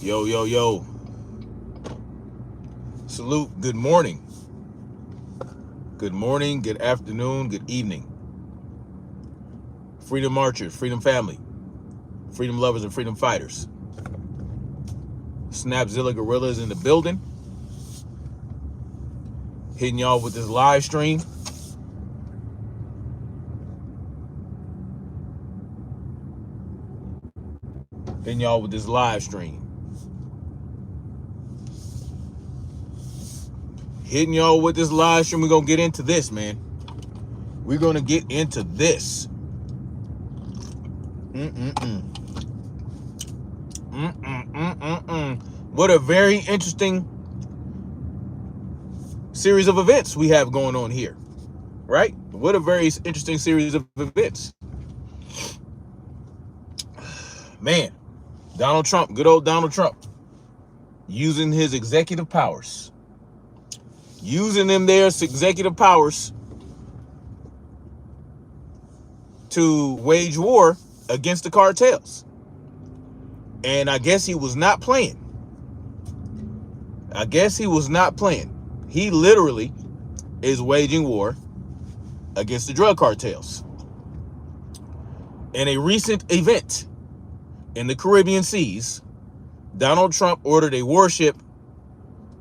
Yo, yo, yo. Salute. Good morning. Good morning, good afternoon, good evening. Freedom marchers, freedom family, freedom lovers, and freedom fighters. Snapzilla Gorillas in the building. Hitting y'all with this live stream. Hitting y'all with this live stream. Hitting y'all with this live stream. We're going to get into this, man. We're going to get into this. What a very interesting series of events we have going on here, right? What a very interesting series of events. Man, Donald Trump, good old Donald Trump, using his executive powers. Using them there executive powers to wage war against the cartels. And I guess he was not playing. He literally is waging war against the drug cartels. In a recent event in the Caribbean seas, Donald Trump ordered a warship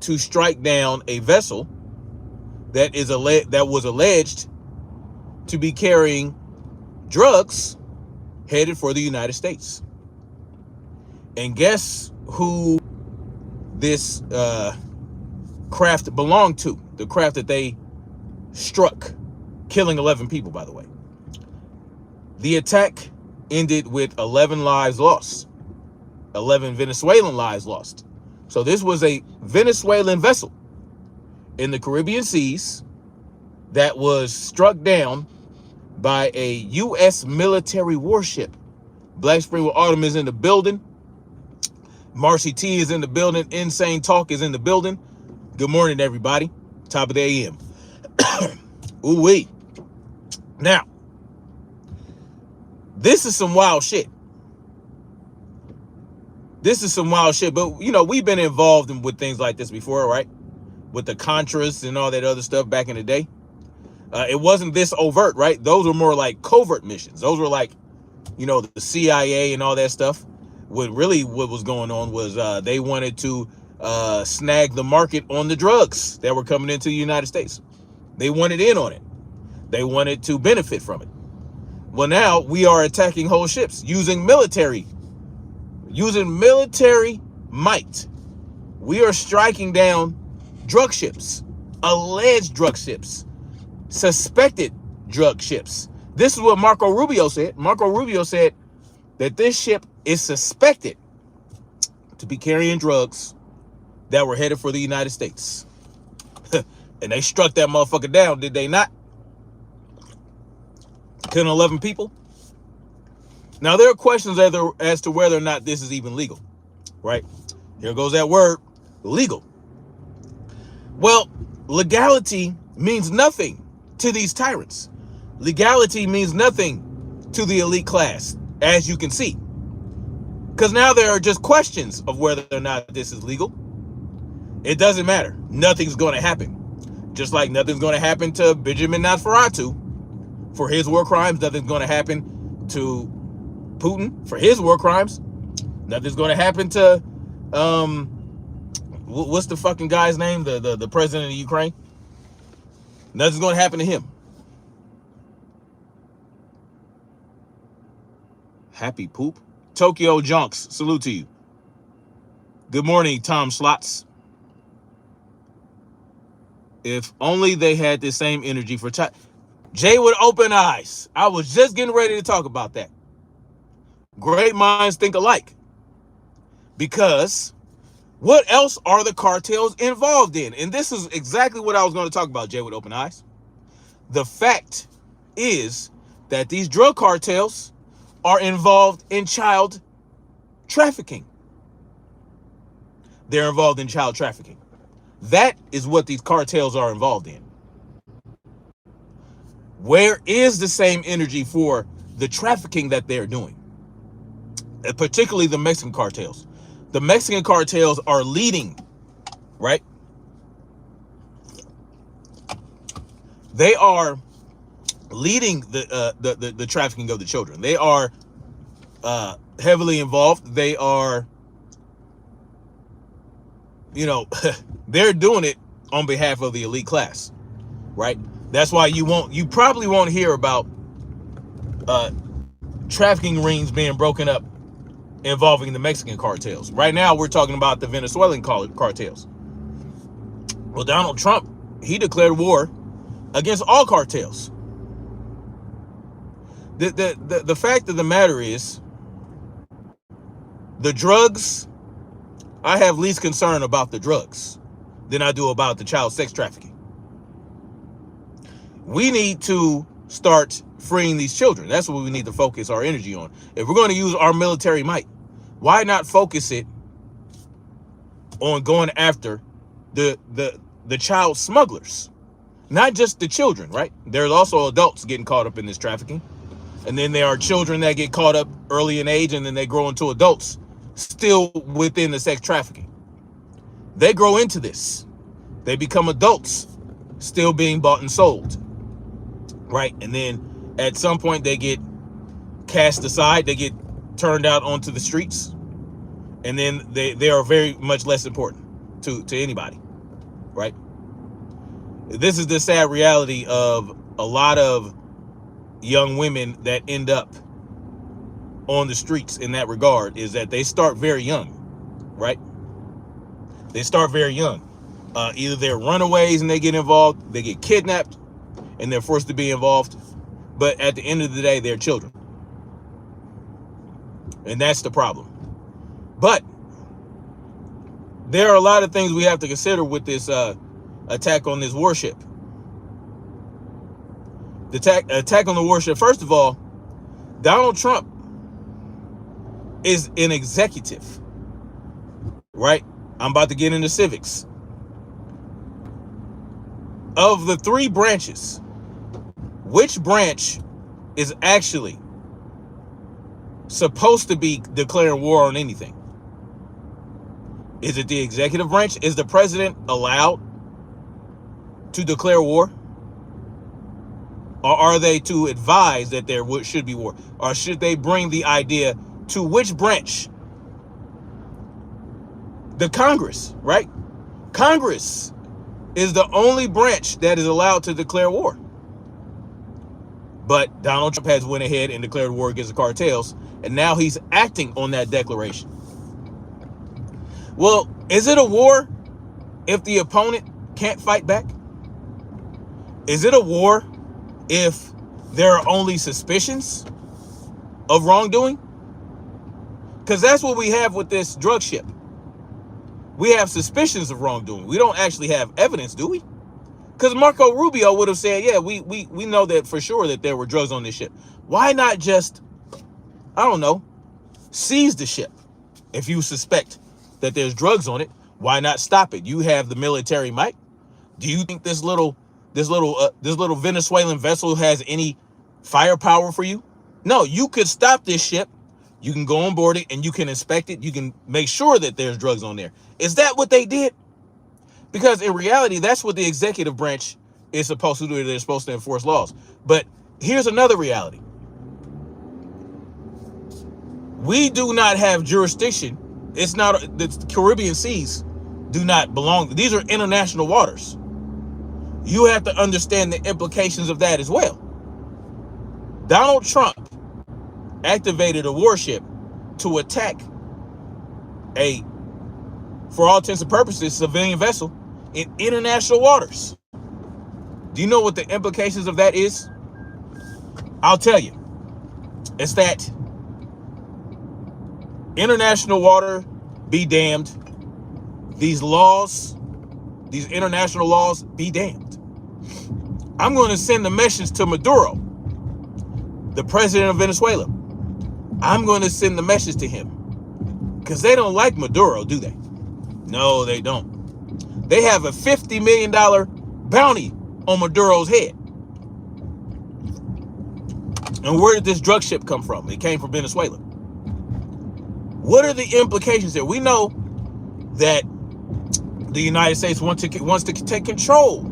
to strike down a vessel that was alleged to be carrying drugs headed for the United States. And guess who this craft belonged to? The craft that they struck, killing 11 people, by the way. The attack ended with 11 lives lost, 11 Venezuelan lives lost. So this was a Venezuelan vessel in the Caribbean seas that was struck down by a US military warship. Black Spring with Autumn is in the building. Marcy T is in the building. Insane Talk is in the building. Good morning, everybody. Top of the AM. Ooh-wee. Now, this is some wild shit. But, you know, we've been involved with things like this before, right? With the Contras and all that other stuff back in the day. It wasn't this overt, right? Those were more like covert missions. Those were like, you know, the CIA and all that stuff. What was going on was they wanted to snag the market on the drugs that were coming into the United States. They wanted in on it. They wanted to benefit from it. Well, now we are attacking whole ships using military might. We are striking down drug ships, alleged drug ships, suspected drug ships. This is what Marco Rubio said. Marco Rubio said that this ship is suspected to be carrying drugs that were headed for the United States. And they struck that motherfucker down, did they not? Killing 11 people. Now, there are questions as to whether or not this is even legal, right? Here goes that word, legal. Well, legality means nothing to these tyrants. Legality means nothing to the elite class, as you can see. Because now there are just questions of whether or not this is legal. It doesn't matter. Nothing's going to happen. Just like nothing's going to happen to Benjamin Nosferatu for his war crimes. Nothing's going to happen to Putin for his war crimes. Nothing's going to happen to, what's the fucking guy's name? The president of Ukraine. Nothing's going to happen to him. Happy poop. Tokyo Junks, salute to you. Good morning, Tom Slots. If only they had the same energy for Jay with open eyes. I was just getting ready to talk about that. Great minds think alike. Because what else are the cartels involved in? And this is exactly what I was going to talk about, Jay with open eyes. The fact is that these drug cartels are involved in child trafficking. They're involved in child trafficking. That is what these cartels are involved in. Where is the same energy for the trafficking that they're doing? Particularly the Mexican cartels. The Mexican cartels are leading, right? They are leading the trafficking of the children. They are heavily involved. They are, you know, they're doing it on behalf of the elite class, right? That's why you probably won't hear about trafficking rings being broken up involving the Mexican cartels. Right now, we're talking about the Venezuelan cartels. Well, Donald Trump, he declared war against all cartels. The fact of the matter is, the drugs, I have least concern about the drugs than I do about the child sex trafficking. We need to start freeing these children. That's what we need to focus our energy on. If we're going to use our military might, why not focus it on going after the child smugglers? Not just the children, right? There's also adults getting caught up in this trafficking. And then there are children that get caught up early in age, and then they grow into adults still within the sex trafficking. They grow into this. They become adults still being bought and sold, right? And then at some point they get cast aside. They get turned out onto the streets. And then they are very much less important to anybody, right? This is the sad reality of a lot of young women that end up on the streets in that regard, is that they start very young, right? They start very young. Either they're runaways and they get involved, they get kidnapped and they're forced to be involved. But at the end of the day, they're children. And that's the problem. But there are a lot of things we have to consider with this attack on this warship. The attack on the warship, first of all, Donald Trump is an executive, right? I'm about to get into civics. Of the three branches, which branch is actually supposed to be declaring war on anything? Is it the executive branch? Is the president allowed to declare war? Or are they to advise that there should be war? Or should they bring the idea to which branch? The Congress, right? Congress is the only branch that is allowed to declare war. But Donald Trump has went ahead and declared war against the cartels, and now he's acting on that declaration. Well, is it a war if the opponent can't fight back? Is it a war if there are only suspicions of wrongdoing? Because that's what we have with this drug ship. We have suspicions of wrongdoing. We don't actually have evidence, do we? Because Marco Rubio would have said, yeah, we know that for sure that there were drugs on this ship. Why not just, I don't know, seize the ship? If you suspect that there's drugs on it, why not stop it? You have the military might. Do you think this little Venezuelan vessel has any firepower for you? No, you could stop this ship. You can go on board it and you can inspect it. You can make sure that there's drugs on there. Is that what they did? Because in reality, that's what the executive branch is supposed to do. They're supposed to enforce laws. But here's another reality. We do not have jurisdiction. It's not, the Caribbean seas do not belong. These are international waters. You have to understand the implications of that as well. Donald Trump activated a warship to attack a, for all intents and purposes, civilian vessel in international waters. Do you know what the implications of that is? I'll tell you. It's that international water be damned. These laws, these international laws be damned. I'm going to send a message to Maduro, the president of Venezuela. I'm going to send the message to him because they don't like Maduro, do they? No, they don't. They have a $50 million bounty on Maduro's head. And where did this drug ship come from? It came from Venezuela. What are the implications there? We know that the United States wants to take control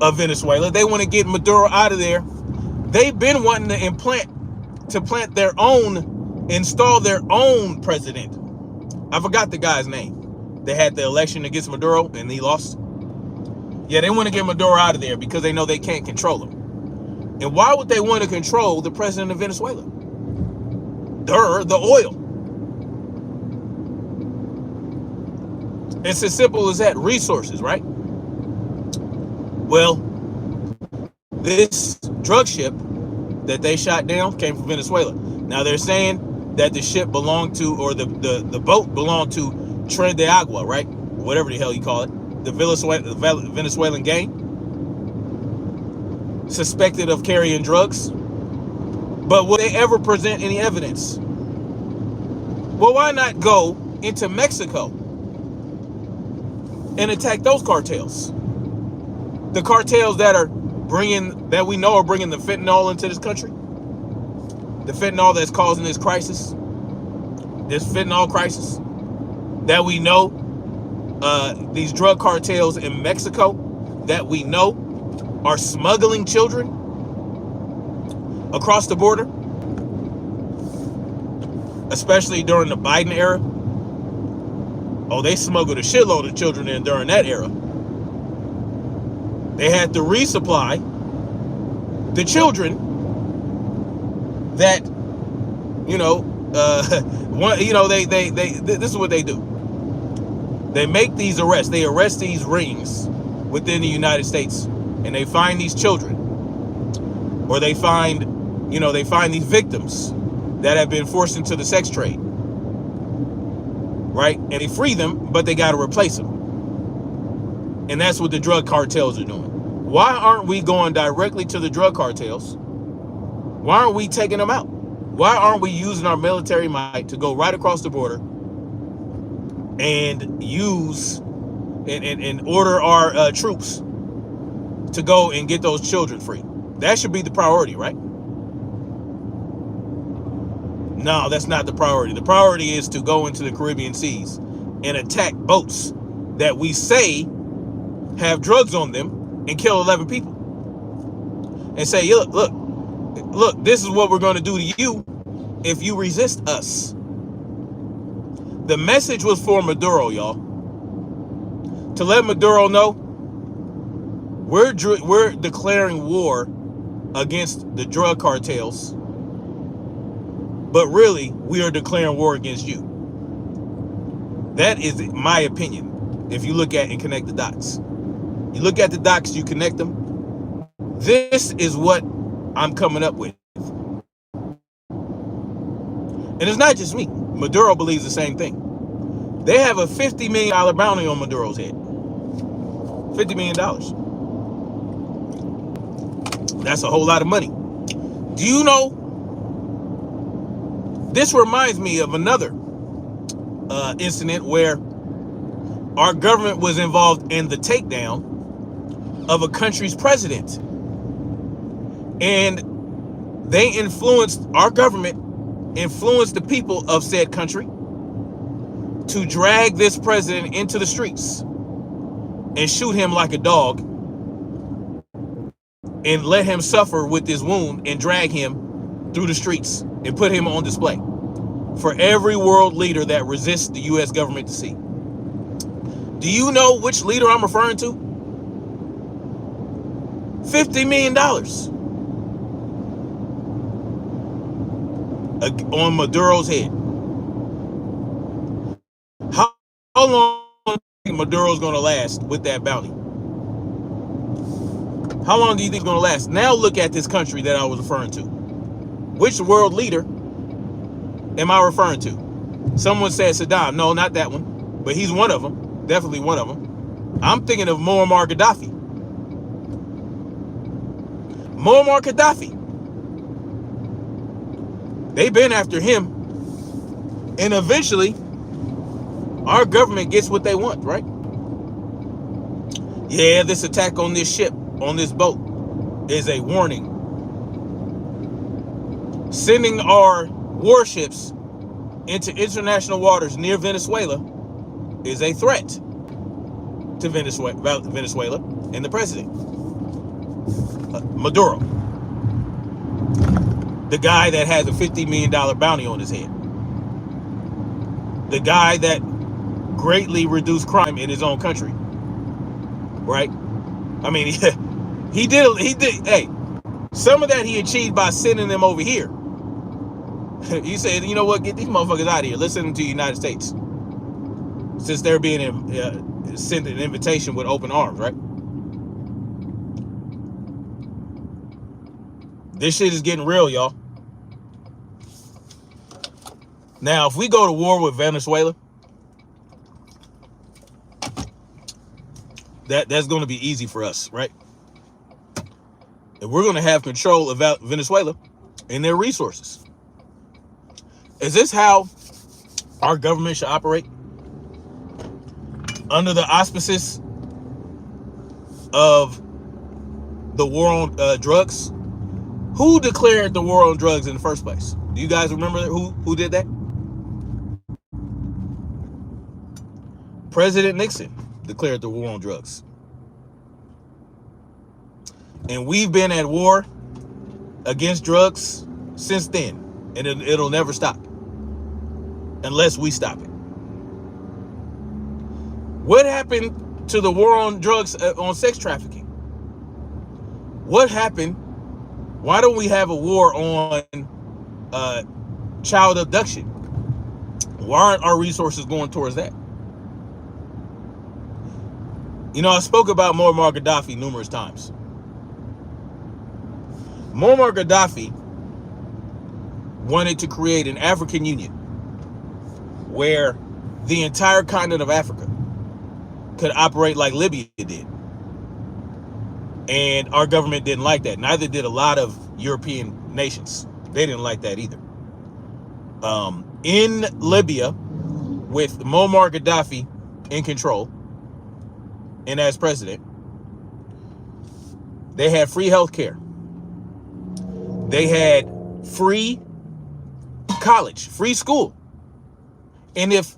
of Venezuela. They want to get Maduro out of there. They've been wanting install their own president. I forgot the guy's name. They had the election against Maduro and he lost. Yeah, they want to get Maduro out of there because they know they can't control him. And why would they want to control the president of Venezuela? The oil. It's as simple as that. Resources, right? Well, this drug ship that they shot down came from Venezuela. Now they're saying that the ship belonged to, or the boat belonged to Tren de Agua, right? Whatever the hell you call it. The Venezuelan gang suspected of carrying drugs. But will they ever present any evidence? Well, why not go into Mexico and attack those cartels? The cartels that we know are bringing the fentanyl into this country. The fentanyl that's causing this crisis. This fentanyl crisis. That we know, these drug cartels in Mexico that we know are smuggling children across the border. Especially during the Biden era. Oh, they smuggled a shitload of children in during that era. They had to resupply the children that, this is what they do. They make these arrests. They arrest these rings within the United States, and they find these children, or they find these victims that have been forced into the sex trade, right? And they free them, but they got to replace them. And that's what the drug cartels are doing. Why aren't we going directly to the drug cartels? Why aren't we taking them out? Why aren't we using our military might to go right across the border and use and order our troops to go and get those children free? That should be the priority, right? No, that's not the priority. The priority is to go into the Caribbean seas and attack boats that we say have drugs on them and kill 11 people. And say, look, this is what we're going to do to you if you resist us. The message was for Maduro, y'all. To let Maduro know, we're declaring war against the drug cartels. But really, we are declaring war against you. That is my opinion. If you look at and connect the dots. You look at the dots, you connect them. This is what I'm coming up with. And it's not just me. Maduro believes the same thing. They have a $50 million bounty on Maduro's head. $50 million. That's a whole lot of money. Do you know? This reminds me of another incident where our government was involved in the takedown of a country's president. And our government influenced the people of said country to drag this president into the streets and shoot him like a dog and let him suffer with this wound and drag him through the streets and put him on display for every world leader that resists the U.S. government to see. Do you know which leader I'm referring to? $50 million on Maduro's head. How long do you think Maduro's going to last with that bounty? How long do you think it's going to last? Now look at this country that I was referring to. Which world leader am I referring to? Someone said Saddam. No, not that one. But he's one of them. Definitely one of them. I'm thinking of Muammar Gaddafi. Muammar Gaddafi. They've been after him. And eventually, our government gets what they want, right? Yeah, this attack on this ship, on this boat, is a warning. Sending our warships into international waters near Venezuela is a threat to Venezuela and the president, Maduro, the guy that has a $50 million bounty on his head, the guy that greatly reduced crime in his own country, right? I mean, he did. Hey, some of that he achieved by sending them over here. He said, you know what, get these motherfuckers out of here. Let's send them to the United States, since they're being sent an invitation with open arms, right? This shit is getting real, y'all. Now, if we go to war with Venezuela, that's going to be easy for us, right? And we're going to have control of Venezuela and their resources. Is this how our government should operate? Under the auspices of the war on drugs? Who declared the war on drugs in the first place? Do you guys remember who did that? President Nixon declared the war on drugs. And we've been at war against drugs since then. And it'll never stop unless we stop it. What happened to the war on drugs, on sex trafficking? What happened? Why don't we have a war on child abduction? Why aren't our resources going towards that? You know, I spoke about Muammar Gaddafi numerous times. Muammar Gaddafi wanted to create an African Union where the entire continent of Africa could operate like Libya did. And our government didn't like that. Neither did a lot of European nations. They didn't like that either. In Libya, with Muammar Gaddafi in control and as president, they had free health care. They had free college, free school. And if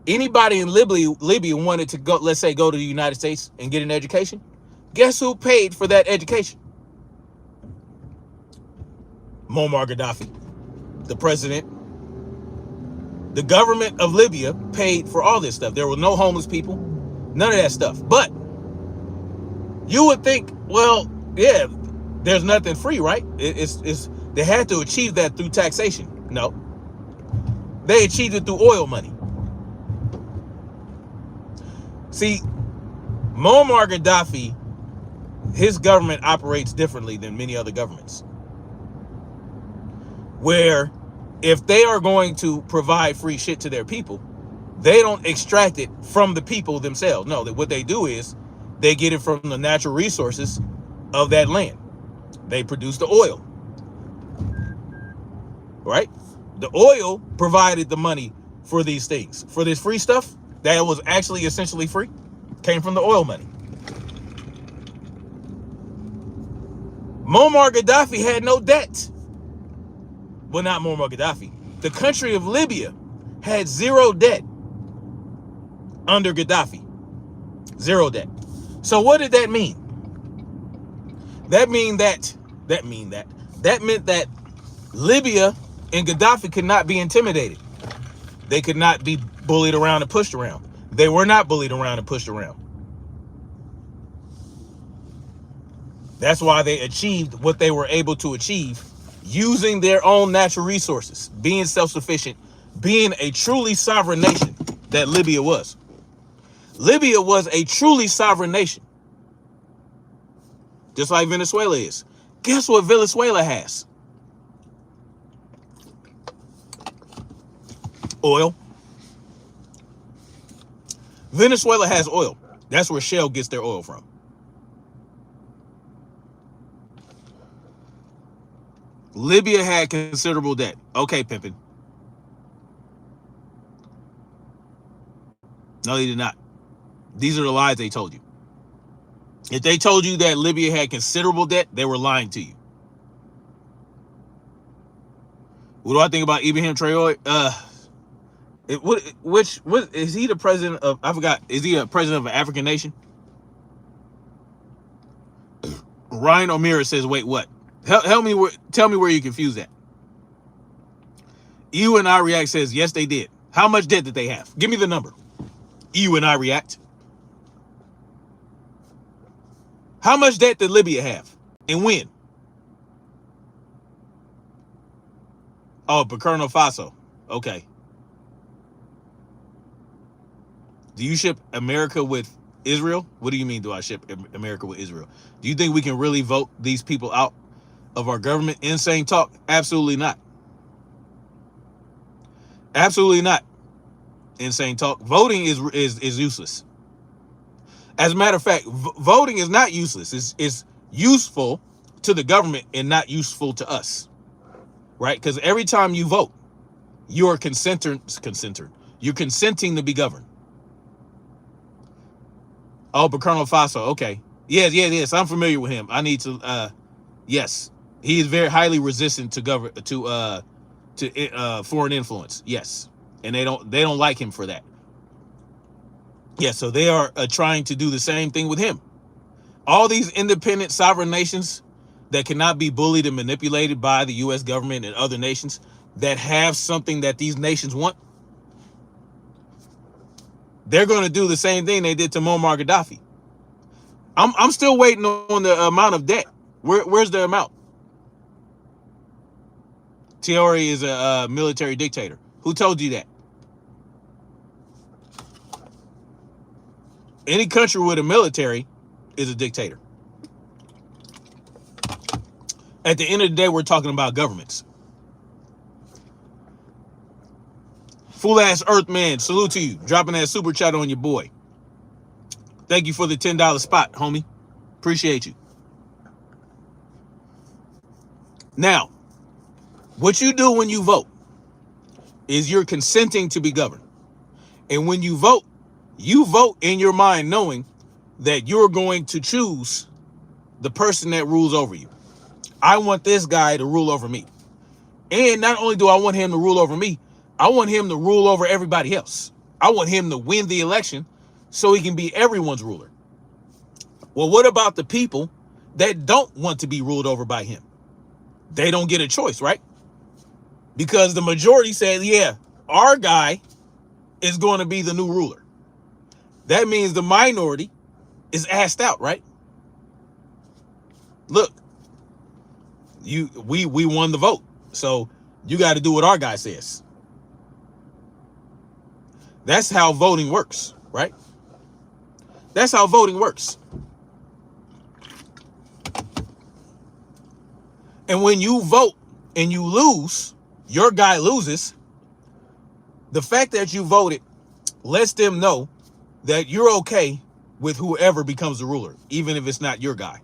anybody in Libya wanted to go, let's say, go to the United States and get an education, guess who paid for that education? Muammar Gaddafi, the president. The government of Libya paid for all this stuff. There were no homeless people, none of that stuff. But you would think, well, yeah, there's nothing free, right? It's they had to achieve that through taxation. No, they achieved it through oil money. See, Muammar Gaddafi, his government operates differently than many other governments, where if they are going to provide free shit to their people, they don't extract it from the people themselves. No, what they do is they get it from the natural resources of that land. They produce the oil, right? The oil provided the money for these things. For this free stuff that was actually essentially free, came from the oil money. Muammar Gaddafi had no debt. Well, not Muammar Gaddafi. The country of Libya had zero debt under Gaddafi. Zero debt. So what did that mean? That meant that Libya and Gaddafi could not be intimidated. They could not be bullied around and pushed around. They were not bullied around and pushed around. That's why they achieved what they were able to achieve, using their own natural resources, being self-sufficient, being a truly sovereign nation that Libya was. Libya was a truly sovereign nation, just like Venezuela is. Guess what Venezuela has? Oil. Venezuela has oil. That's where Shell gets their oil from. Libya had considerable debt. Okay, pimpin'. No, they did not. These are the lies they told you. If they told you that Libya had considerable debt, they were lying to you. What do I think about Ibrahim Traore? What is he the president of? I forgot. Is he a president of an African nation? Ryan O'Meara says, "Wait, what? Help me. Tell me where you confused that." EU and I React says, "Yes, they did." How much debt did they have? Give me the number. EU and I React. How much debt did Libya have, and when? Oh, Burkina Faso. Okay. Do you ship America with Israel? What do you mean, do I ship America with Israel? Do you think we can really vote these people out of our government? Insane talk? Absolutely not. Absolutely not. Insane talk. Voting is useless. As a matter of fact, voting is not useless. It's useful to the government and not useful to us, right? Because every time you vote, you're You're consenting to be governed. Oh, Burkina Faso. Okay. Yes. I'm familiar with him. I need to. Yes, he is very highly resistant to foreign influence. Yes, and they don't like him for that. Yeah, so they are trying to do the same thing with him. All these independent sovereign nations that cannot be bullied and manipulated by the U.S. government and other nations that have something that these nations want, they're going to do the same thing they did to Muammar Gaddafi. I'm still waiting on the amount of debt. Where's the amount? Traore is a military dictator. Who told you that? Any country with a military is a dictator. At the end of the day, we're talking about governments. Full ass Earthman, salute to you. Dropping that super chat on your boy. Thank you for the $10 spot, homie. Appreciate you. Now, what you do when you vote is you're consenting to be governed. And when you vote in your mind knowing that you're going to choose the person that rules over you. I want this guy to rule over me. And not only do I want him to rule over me, I want him to rule over everybody else. I want him to win the election so he can be everyone's ruler. Well, what about the people that don't want to be ruled over by him? They don't get a choice, right? Because the majority said, yeah, our guy is going to be the new ruler. That means the minority is asked out, right? Look, we won the vote. So you got to do what our guy says. That's how voting works, right? That's how voting works. And when you vote and you lose, your guy loses, the fact that you voted lets them know that you're okay with whoever becomes the ruler, even if it's not your guy.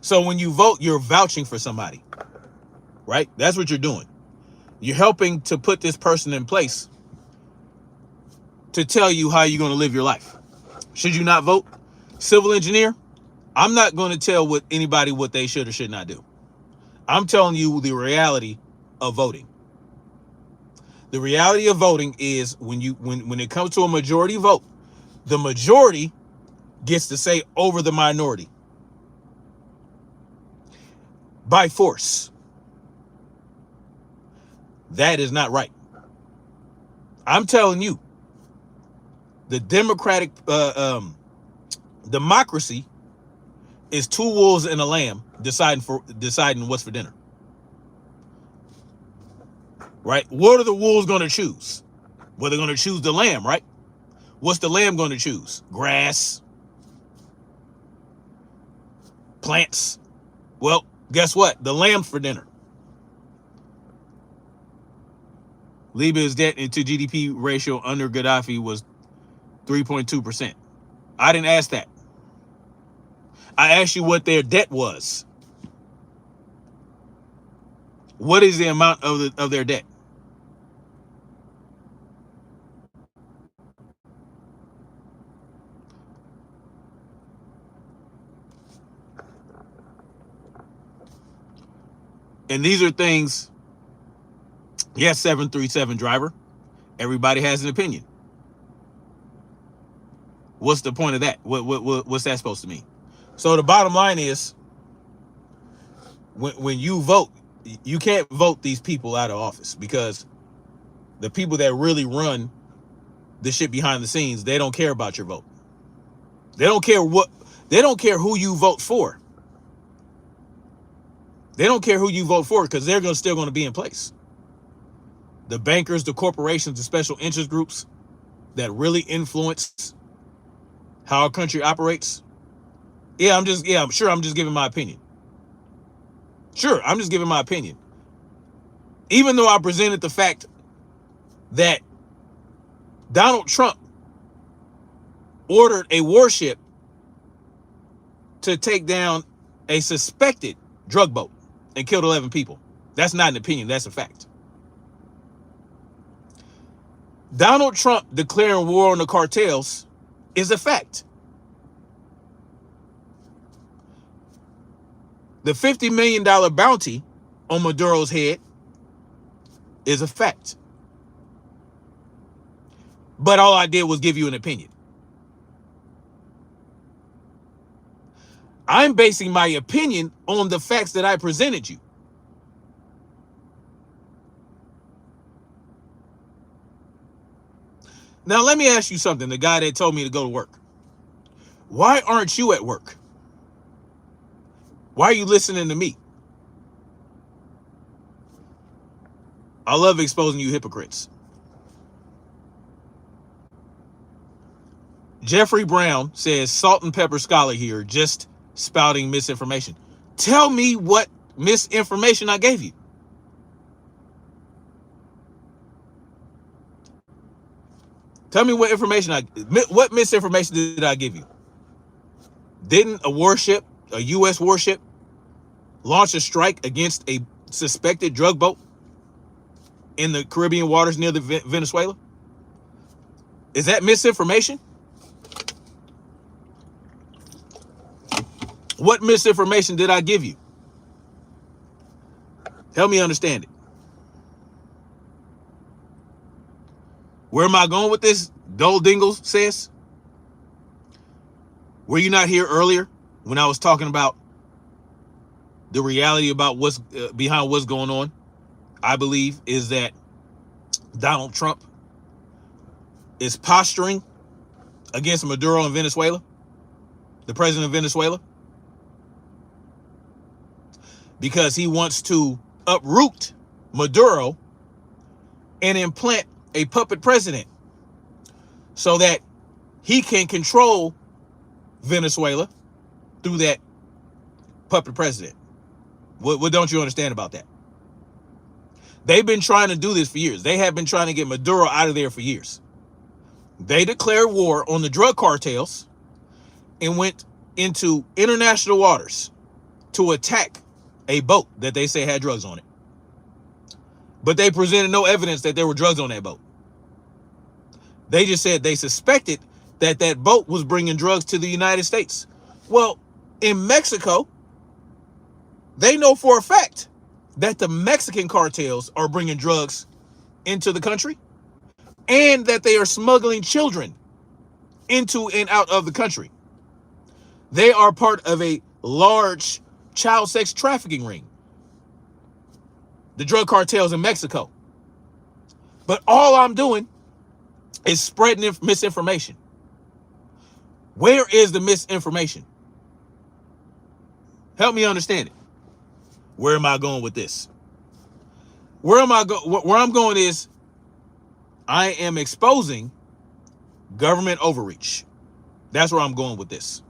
So when you vote, you're vouching for somebody, right? That's what you're doing. You're helping to put this person in place to tell you how you're going to live your life. Should you not vote? Civil engineer, I'm not going to tell anybody what they should or should not do. I'm telling you the reality of voting. The reality of voting is when it comes to a majority vote, the majority gets to say over the minority by force. That is not right. I'm telling you, the democratic democracy is two wolves and a lamb deciding what's for dinner. Right? What are the wolves going to choose? Well, they're going to choose the lamb, right? What's the lamb going to choose? Grass, plants. Well, guess what? The lamb's for dinner. Libya's debt to GDP ratio under Gaddafi was 3.2%. I didn't ask that. I asked you what their debt was. What is the amount of their debt? And these are things, yes, 737 driver, everybody has an opinion. What's the point of that? What's that supposed to mean? So the bottom line is, when you vote, you can't vote these people out of office, because the people that really run the shit behind the scenes, they don't care about your vote. They don't care who you vote for. They don't care who you vote for, because they're still going to be in place. The bankers, the corporations, the special interest groups that really influence how our country operates. I'm sure I'm just giving my opinion. Sure, I'm just giving my opinion. Even though I presented the fact that Donald Trump ordered a warship to take down a suspected drug boat and killed 11 people. That's not an opinion, that's a fact. Donald Trump declaring war on the cartels is a fact. The $50 million bounty on Maduro's head is a fact. But all I did was give you an opinion. I'm basing my opinion on the facts that I presented you. Now, let me ask you something, the guy that told me to go to work. Why aren't you at work? Why are you listening to me? I love exposing you hypocrites. Jeffrey Brown says, salt and pepper scholar here, just spouting misinformation. Tell me what misinformation I gave you. Tell me what misinformation did I give you? Didn't a warship, a US warship, launch a strike against a suspected drug boat in the Caribbean waters near the Venezuela? Is that misinformation? What misinformation did I give you? Help me understand it. Where am I going with this? Dole Dingles says. Were you not here earlier when I was talking about the reality about what's behind what's going on? I believe is that Donald Trump is posturing against Maduro in Venezuela, the president of Venezuela, because he wants to uproot Maduro and implant a puppet president so that he can control Venezuela through that puppet president. What don't you understand about that? They've been trying to do this for years. They have been trying to get Maduro out of there for years. They declared war on the drug cartels and went into international waters to attack a boat that they say had drugs on it. But they presented no evidence that there were drugs on that boat. They just said they suspected that that boat was bringing drugs to the United States. Well, in Mexico, they know for a fact that the Mexican cartels are bringing drugs into the country and that they are smuggling children into and out of the country. They are part of a large child sex trafficking ring, the drug cartels in Mexico. But all I'm doing is spreading misinformation. Where is the misinformation? Help me understand it. Where am I going with this? Where I'm going is I am exposing government overreach. That's where I'm going with this.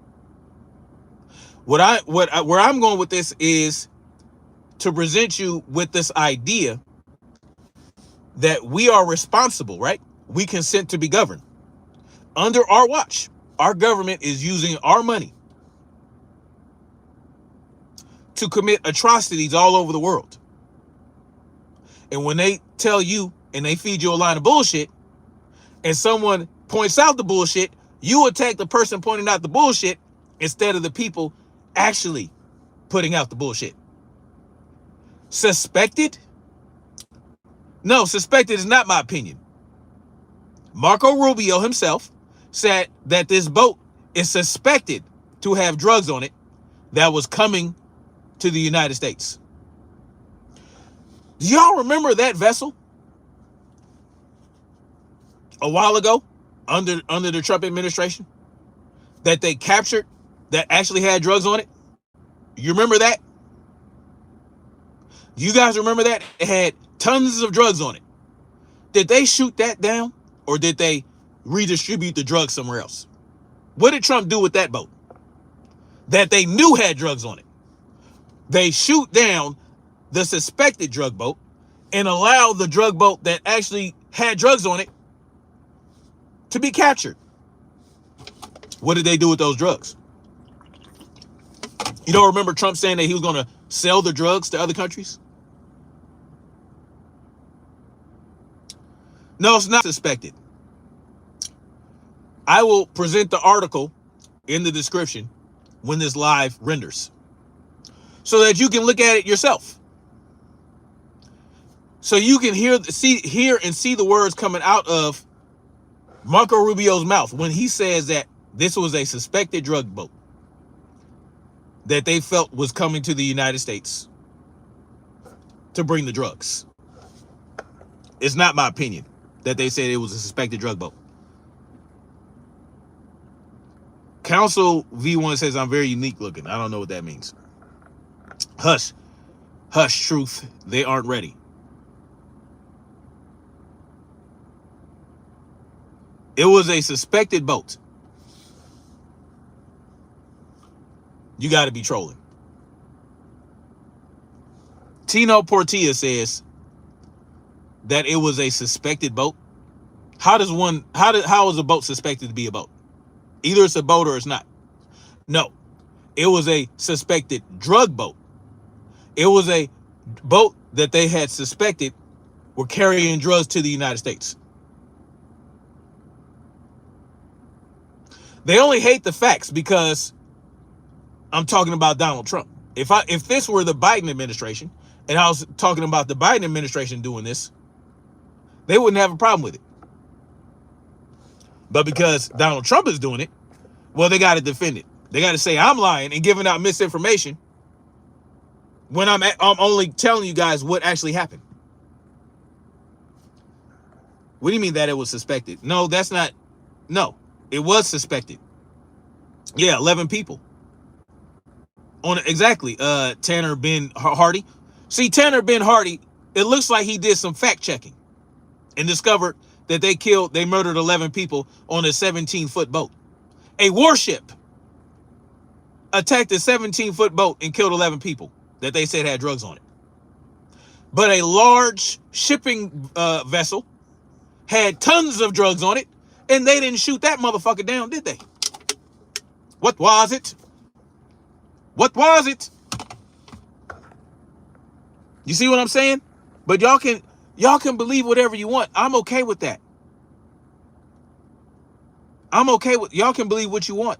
Where I'm going with this is to present you with this idea that we are responsible, right? We consent to be governed. Under our watch, our government is using our money to commit atrocities all over the world. And when they tell you and they feed you a line of bullshit and someone points out the bullshit, you attack the person pointing out the bullshit instead of the people actually putting out the bullshit. Suspected? No, suspected is not my opinion. Marco Rubio himself said that this boat is suspected to have drugs on it that was coming to the United States. Do y'all remember that vessel a while ago under the Trump administration that they captured that actually had drugs on it? You remember that? You guys remember that? It had tons of drugs on it. Did they shoot that down, or did they redistribute the drugs somewhere else? What did Trump do with that boat that they knew had drugs on it? They shoot down the suspected drug boat and allow the drug boat that actually had drugs on it to be captured. What did they do with those drugs? You don't remember Trump saying that he was going to sell the drugs to other countries? No, it's not suspected. I will present the article in the description when this live renders, so that you can look at it yourself. So you can hear and see the words coming out of Marco Rubio's mouth when he says that this was a suspected drug boat that they felt was coming to the United States to bring the drugs. It's not my opinion that they said it was a suspected drug boat. Council V1 says I'm very unique looking. I don't know what that means. Hush. Hush, truth. They aren't ready. It was a suspected boat. You got to be trolling. Tino Portilla says that it was a suspected boat. How is a boat suspected to be a boat? Either it's a boat or it's not. No, it was a suspected drug boat. It was a boat that they had suspected were carrying drugs to the United States. They only hate the facts because I'm talking about Donald Trump. If this were the Biden administration and I was talking about the Biden administration doing this, they wouldn't have a problem with it. But because Donald Trump is doing it, well, they got to defend it. They got to say I'm lying and giving out misinformation when I'm only telling you guys what actually happened. What do you mean that it was suspected? No, that's not. No, it was suspected. Yeah, 11 people. Exactly. Tanner Ben Hardy. See, Tanner Ben Hardy, it looks like he did some fact checking and discovered that they murdered 11 people on a 17-foot boat. A warship attacked a 17-foot boat and killed 11 people that they said had drugs on it. But a large shipping vessel had tons of drugs on it, and they didn't shoot that motherfucker down, did they? What was it? What was it? You see what I'm saying? But y'all can believe whatever you want. I'm okay with that. I'm okay with y'all can believe what you want.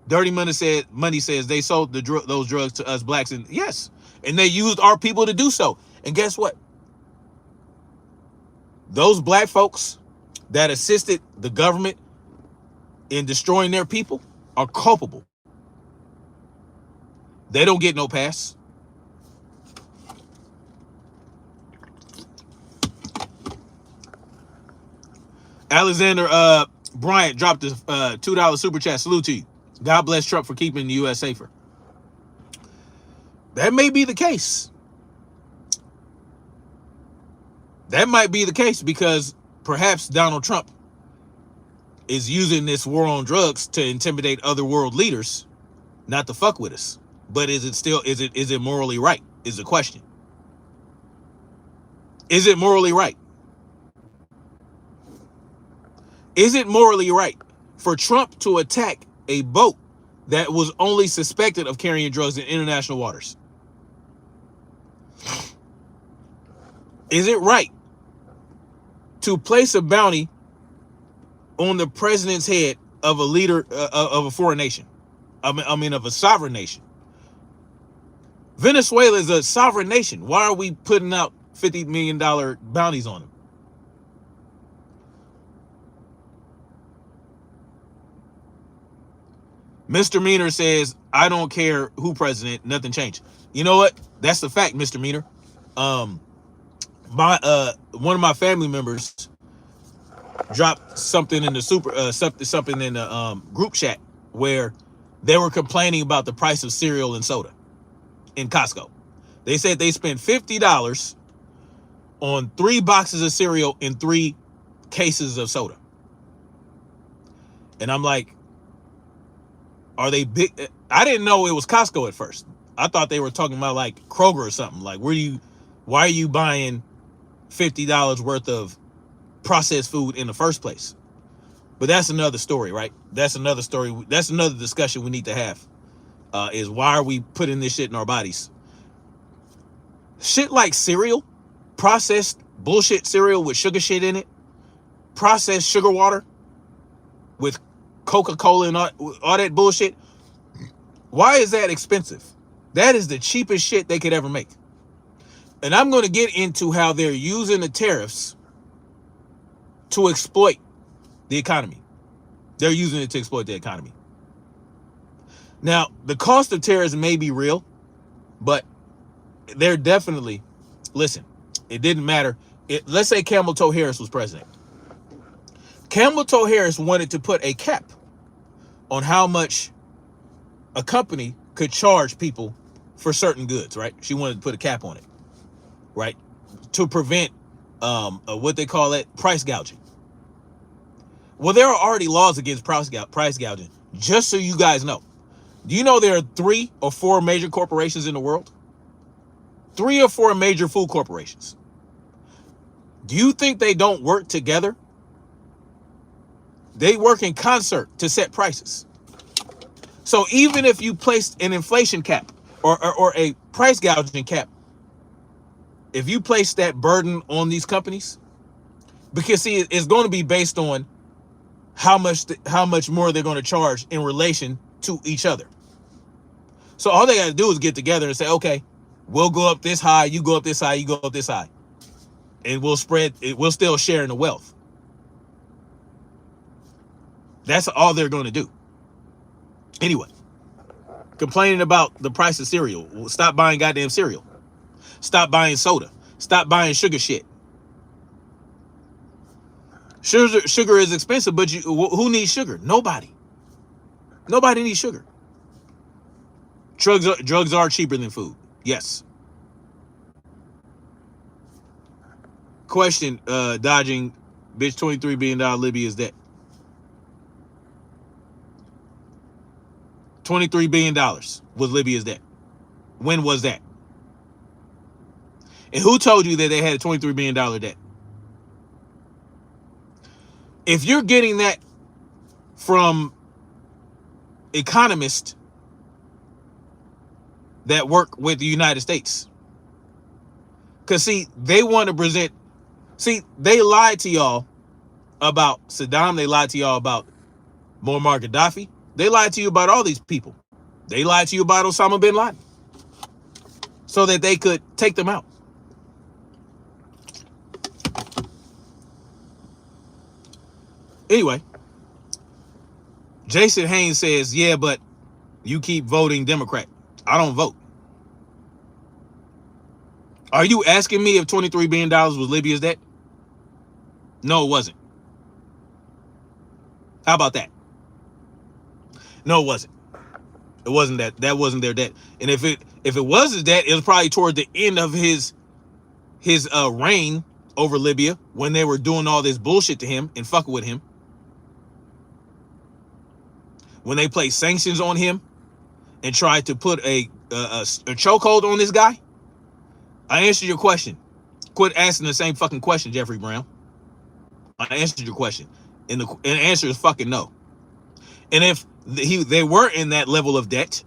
Dirty Money says they sold those drugs to us blacks, and yes, and they used our people to do so. And guess what? Those black folks that assisted the government in destroying their people are culpable. They don't get no pass. Alexander Bryant dropped a $2 super chat. Salute to you. God bless Trump for keeping the U.S. safer. That may be the case. That might be the case because perhaps Donald Trump is using this war on drugs to intimidate other world leaders not to fuck with us. But is it morally right? Is the question. Is it morally right? Is it morally right for Trump to attack a boat that was only suspected of carrying drugs in international waters? Is it right to place a bounty on the president's head of a leader of a foreign nation? Of a sovereign nation. Venezuela is a sovereign nation. Why are we putting out $50 million bounties on them? Mr. Meaner says, I don't care who president, nothing changed. You know what? That's the fact, Mr. Meaner. One of my family members dropped something in the something in the group chat where they were complaining about the price of cereal and soda in Costco. They said they spent $50 on 3 boxes of cereal and 3 cases of soda. And I'm like, are they big? I didn't know it was Costco at first. I thought they were talking about like Kroger or something. Like, why are you buying $50 worth of processed food in the first place? But that's another story, right? That's another story. That's another discussion we need to have. Is why are we putting this shit in our bodies? Shit like cereal, processed bullshit cereal with sugar shit in it, processed sugar water with Coca-Cola and all that bullshit. Why is that expensive? That is the cheapest shit they could ever make. And I'm going to get into how they're using the tariffs to exploit the economy. They're using it to exploit the economy. Now, the cost of tariffs may be real, but they're definitely, listen, it didn't matter. Let's say Camel Toe Harris was president. Camel Toe Harris wanted to put a cap on how much a company could charge people for certain goods, right? She wanted to put a cap on it, right? To prevent what they call it, price gouging. Well, there are already laws against price gouging, just so you guys know. Do you know there are 3 or 4 major corporations in the world? 3 or 4 major food corporations. Do you think they don't work together? They work in concert to set prices. So even if you placed an inflation cap or a price gouging cap, if you place that burden on these companies, because see, it's going to be based on how much more they're going to charge in relation to each other. So all they got to do is get together and say, okay, we'll go up this high, you go up this high, you go up this high. And we'll spread it, we'll still share in the wealth. That's all they're going to do. Anyway, complaining about the price of cereal. Stop buying goddamn cereal. Stop buying soda. Stop buying sugar shit. Sugar is expensive, but who needs sugar? Nobody. Nobody needs sugar. Drugs are cheaper than food. Yes. Question, dodging, bitch, $23 billion Libya is debt. $23 billion was Libya's debt. When was that? And who told you that they had a $23 billion debt? If you're getting that from economists that work with the United States, because see, they want to present, see, they lied to y'all about Saddam, they lied to y'all about Muammar Gaddafi, they lied to you about all these people. They lied to you about Osama bin Laden so that they could take them out. Anyway, Jason Haynes says, yeah, but you keep voting Democrat. I don't vote. Are you asking me if $23 billion was Libya's debt? No, it wasn't. How about that? No, it wasn't. It wasn't that. That wasn't their debt. And if it was his debt, it was probably toward the end of his reign over Libya when they were doing all this bullshit to him and fucking with him. When they placed sanctions on him and tried to put a chokehold on this guy. I answered your question. Quit asking the same fucking question, Jeffrey Brown. I answered your question. And the answer is fucking no. And if they were in that level of debt,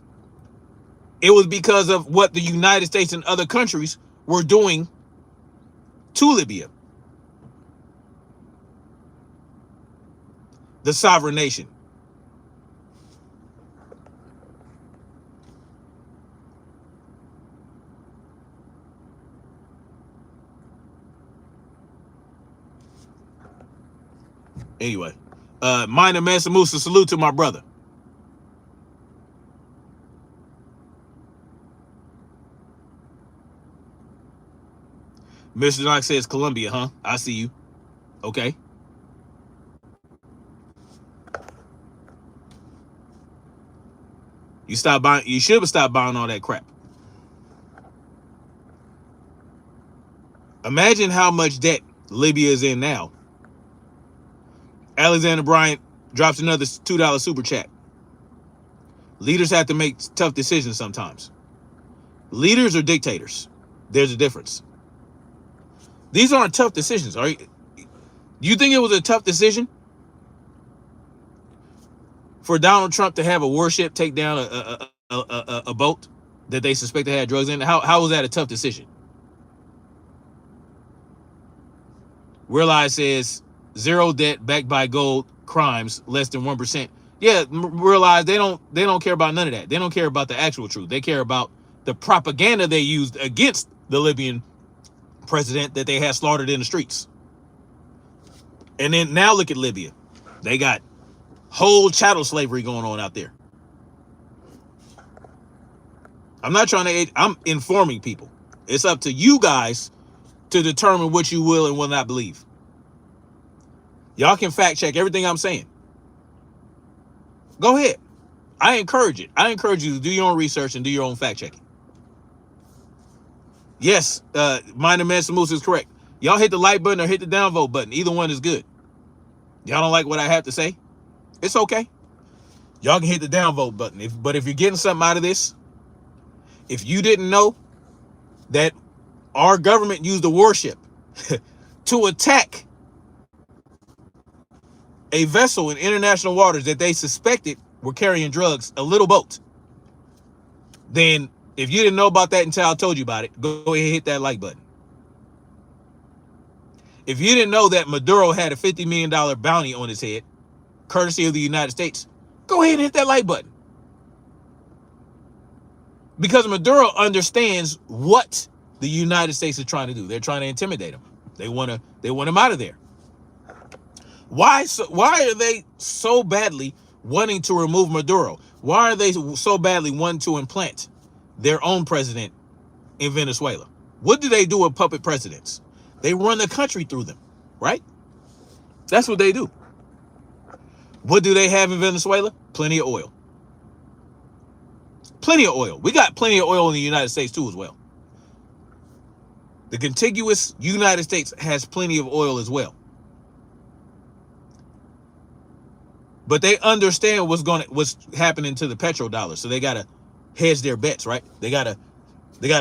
it was because of what the United States and other countries were doing to Libya. The sovereign nation. Anyway, Minor Mansa Musa, salute to my brother. Mr. Knox says Colombia, huh? I see you. Okay. You stop buying. You should have stopped buying all that crap. Imagine how much debt Libya is in now. Alexander Bryant drops another $2 super chat. Leaders have to make tough decisions sometimes. Leaders or dictators? There's a difference. These aren't tough decisions. Do you think it was a tough decision for Donald Trump to have a warship take down a boat that they suspected had drugs in? How was that a tough decision? Realize says zero debt backed by gold, crimes less than 1%. Yeah, Realize they don't care about none of that. They don't care about the actual truth. They care about the propaganda they used against the Libyan president that they had slaughtered in the streets. And then now look at Libya. They got whole chattel slavery going on out there. I'm not trying to, I'm informing people. It's up to you guys to determine what you will and will not believe. Y'all can fact check everything I'm saying. Go ahead. I encourage it. I encourage you to do your own research and do your own fact checking. Yes, Minor Mansa Musa is correct. Y'all hit the like button or hit the downvote button. Either one is good. Y'all don't like what I have to say? It's okay. Y'all can hit the downvote button. But if you're getting something out of this, if you didn't know that our government used a warship to attack a vessel in international waters that they suspected were carrying drugs, a little boat, then if you didn't know about that until I told you about it, go ahead and hit that like button. If you didn't know that Maduro had a $50 million bounty on his head, courtesy of the United States, go ahead and hit that like button. Because Maduro understands what the United States is trying to do. They're trying to intimidate him. They want him out of there. Why are they so badly wanting to remove Maduro? Why are they so badly wanting to implant their own president in Venezuela? What do they do with puppet presidents? They run the country through them, right? That's what they do. What do they have in Venezuela? Plenty of oil. Plenty of oil. We got plenty of oil in the United States too as well. The contiguous United States has plenty of oil as well. But they understand what's happening to the petrodollar, so they gotta hedge their bets, right? They gotta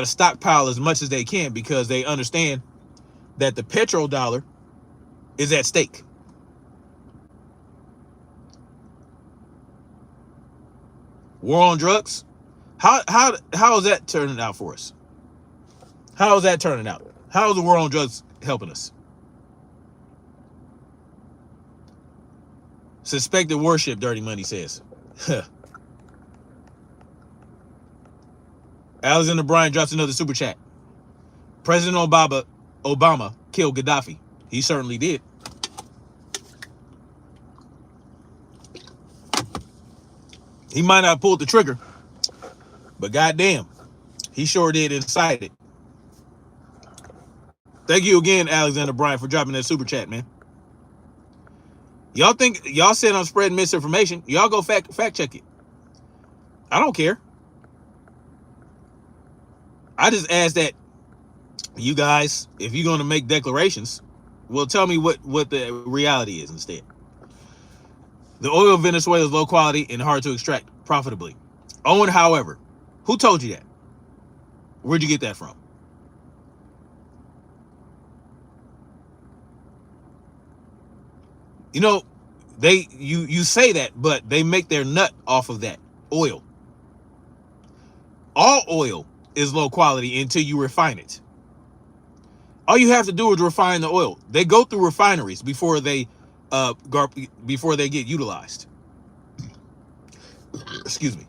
stockpile as much as they can because they understand that the petrodollar is at stake. War on drugs. How is that turning out for us? How is that turning out? How is the war on drugs helping us? Suspected warship, Dirty Money says. Alexander Bryant drops another super chat. President Obama killed Gaddafi. He certainly did. He might not have pulled the trigger, but goddamn, he sure did incite it. Thank you again, Alexander Bryant, for dropping that super chat, man. Y'all said I'm spreading misinformation. Y'all go fact check it. I don't care. I just ask that you guys, if you're going to make declarations, well, tell me what the reality is instead. The oil of Venezuela is low quality and hard to extract profitably. Owen, however, who told you that? Where'd you get that from? You know, you say that, but they make their nut off of that oil. All oil is low quality until you refine it. All you have to do is refine the oil. They go through refineries before they get utilized. Excuse me.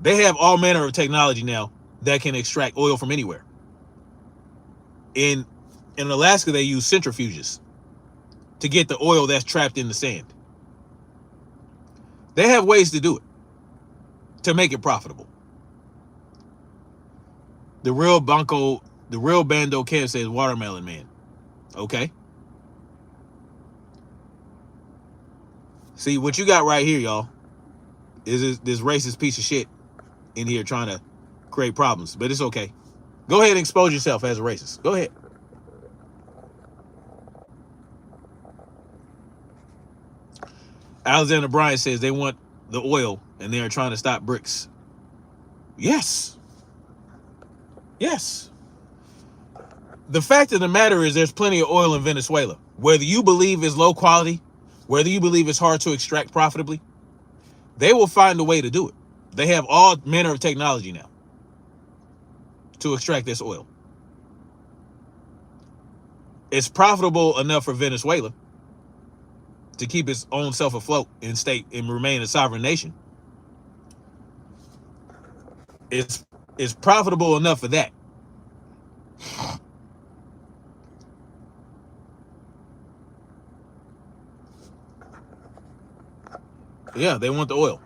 They have all manner of technology now that can extract oil from anywhere. In Alaska, they use centrifuges to get the oil that's trapped in the sand. They have ways to do it to make it profitable. The real Bando Kev says watermelon man. Okay. See, what you got right here, y'all, is this racist piece of shit in here trying to create problems. But it's okay. Go ahead and expose yourself as a racist. Go ahead. Alexander Bryan says they want the oil and they are trying to stop BRICS. Yes. Yes. The fact of the matter is there's plenty of oil in Venezuela. Whether you believe it's low quality, whether you believe it's hard to extract profitably, they will find a way to do it. They have all manner of technology now to extract this oil. It's profitable enough for Venezuela to keep its own self afloat and remain a sovereign nation. It's profitable enough for that. Yeah, they want the oil.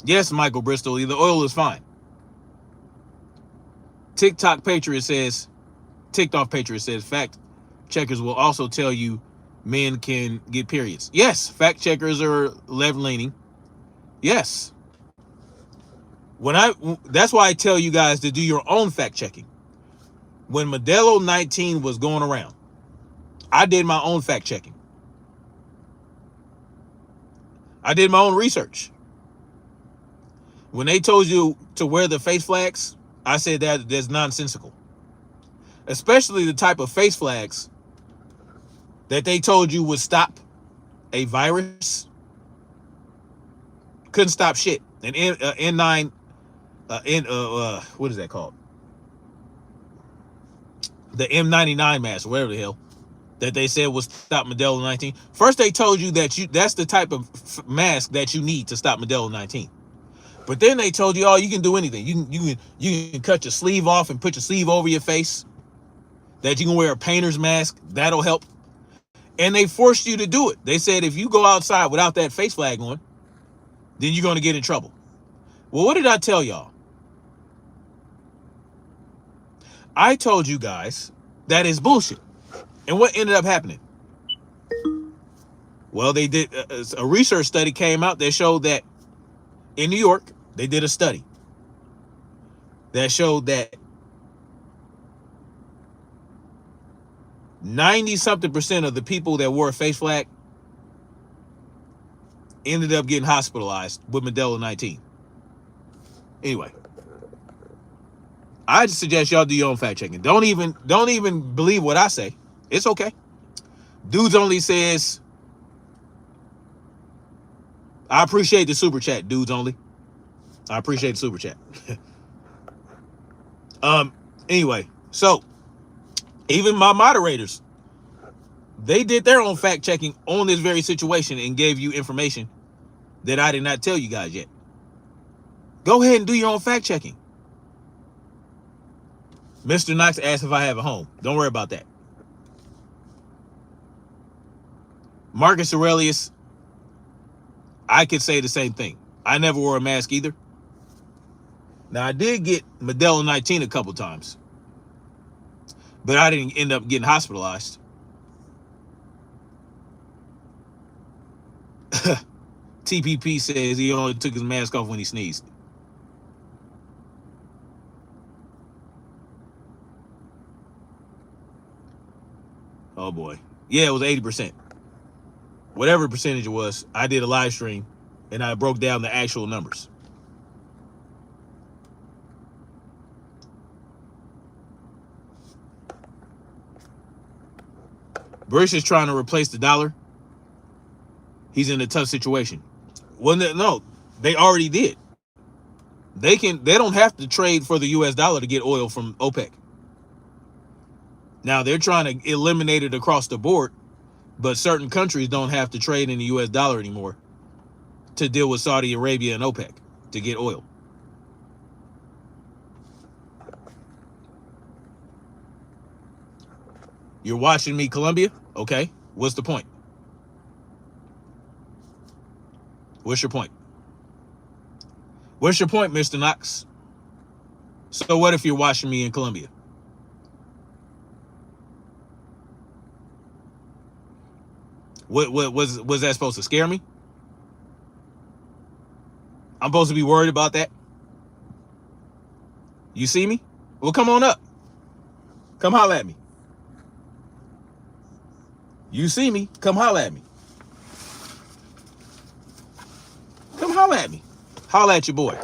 Yes, Michael Bristol, the oil is fine. TikTok Patriot says, fact checkers will also tell you men can get periods. Yes, fact checkers are left-leaning. Yes. That's why I tell you guys to do your own fact checking. When Modelo 19 was going around, I did my own fact checking. I did my own research. When they told you to wear the face flags, I said that's nonsensical. Especially the type of face flags that they told you would stop a virus. Couldn't stop shit. An N9, what is that called? The M99 mask, or whatever the hell, that they said would stop Modelo 19. First, they told you that's the type of mask that you need to stop Modelo 19. But then they told you, oh, you can do anything. You can cut your sleeve off and put your sleeve over your face. That you can wear a painter's mask. That'll help. And they forced you to do it. They said if you go outside without that face flag on, then you're going to get in trouble. Well, what did I tell y'all? I told you guys that is bullshit. And what ended up happening? Well, they did a research study came out that showed that in New York, they did a study that showed that 90-something% of the people that wore a face flag ended up getting hospitalized with Modelo 19. Anyway, I suggest y'all do your own fact checking. Don't even believe what I say. It's okay. Dudes Only says, I appreciate the super chat, Dudes Only. I appreciate the super chat. Anyway, so even my moderators, they did their own fact checking on this very situation and gave you information that I did not tell you guys yet. Go ahead and do your own fact checking. Mr. Knox asked if I have a home. Don't worry about that. Marcus Aurelius, I could say the same thing. I never wore a mask either. Now, I did get Modelo 19 a couple times, but I didn't end up getting hospitalized. TPP says he only took his mask off when he sneezed. Oh boy. Yeah, it was 80%. Whatever percentage it was, I did a live stream and I broke down the actual numbers. Bush is trying to replace the dollar. He's in a tough situation. Well, no, they already did. They don't have to trade for the US dollar to get oil from OPEC. Now they're trying to eliminate it across the board, but certain countries don't have to trade in the US dollar anymore to deal with Saudi Arabia and OPEC to get oil. You're watching me, Colombia? Okay. What's the point? What's your point? What's your point, Mr. Knox? So what if you're watching me in Colombia? What was that supposed to scare me? I'm supposed to be worried about that? You see me? Well, come on up. Come holler at me. You see me? Come holler at me. Come holler at me. Holler at your boy.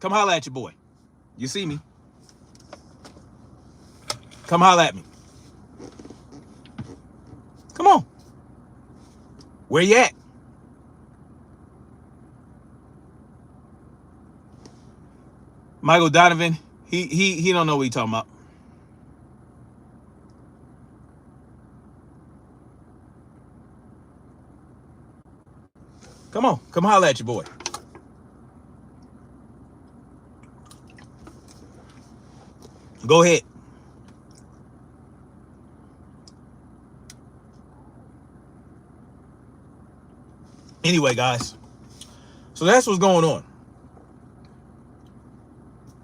Come holler at your boy. You see me? Come holler at me. Come on. Where you at? Michael Donovan, he don't know what he's talking about. Come on, come holler at your boy. Go ahead. Anyway, guys, so that's what's going on.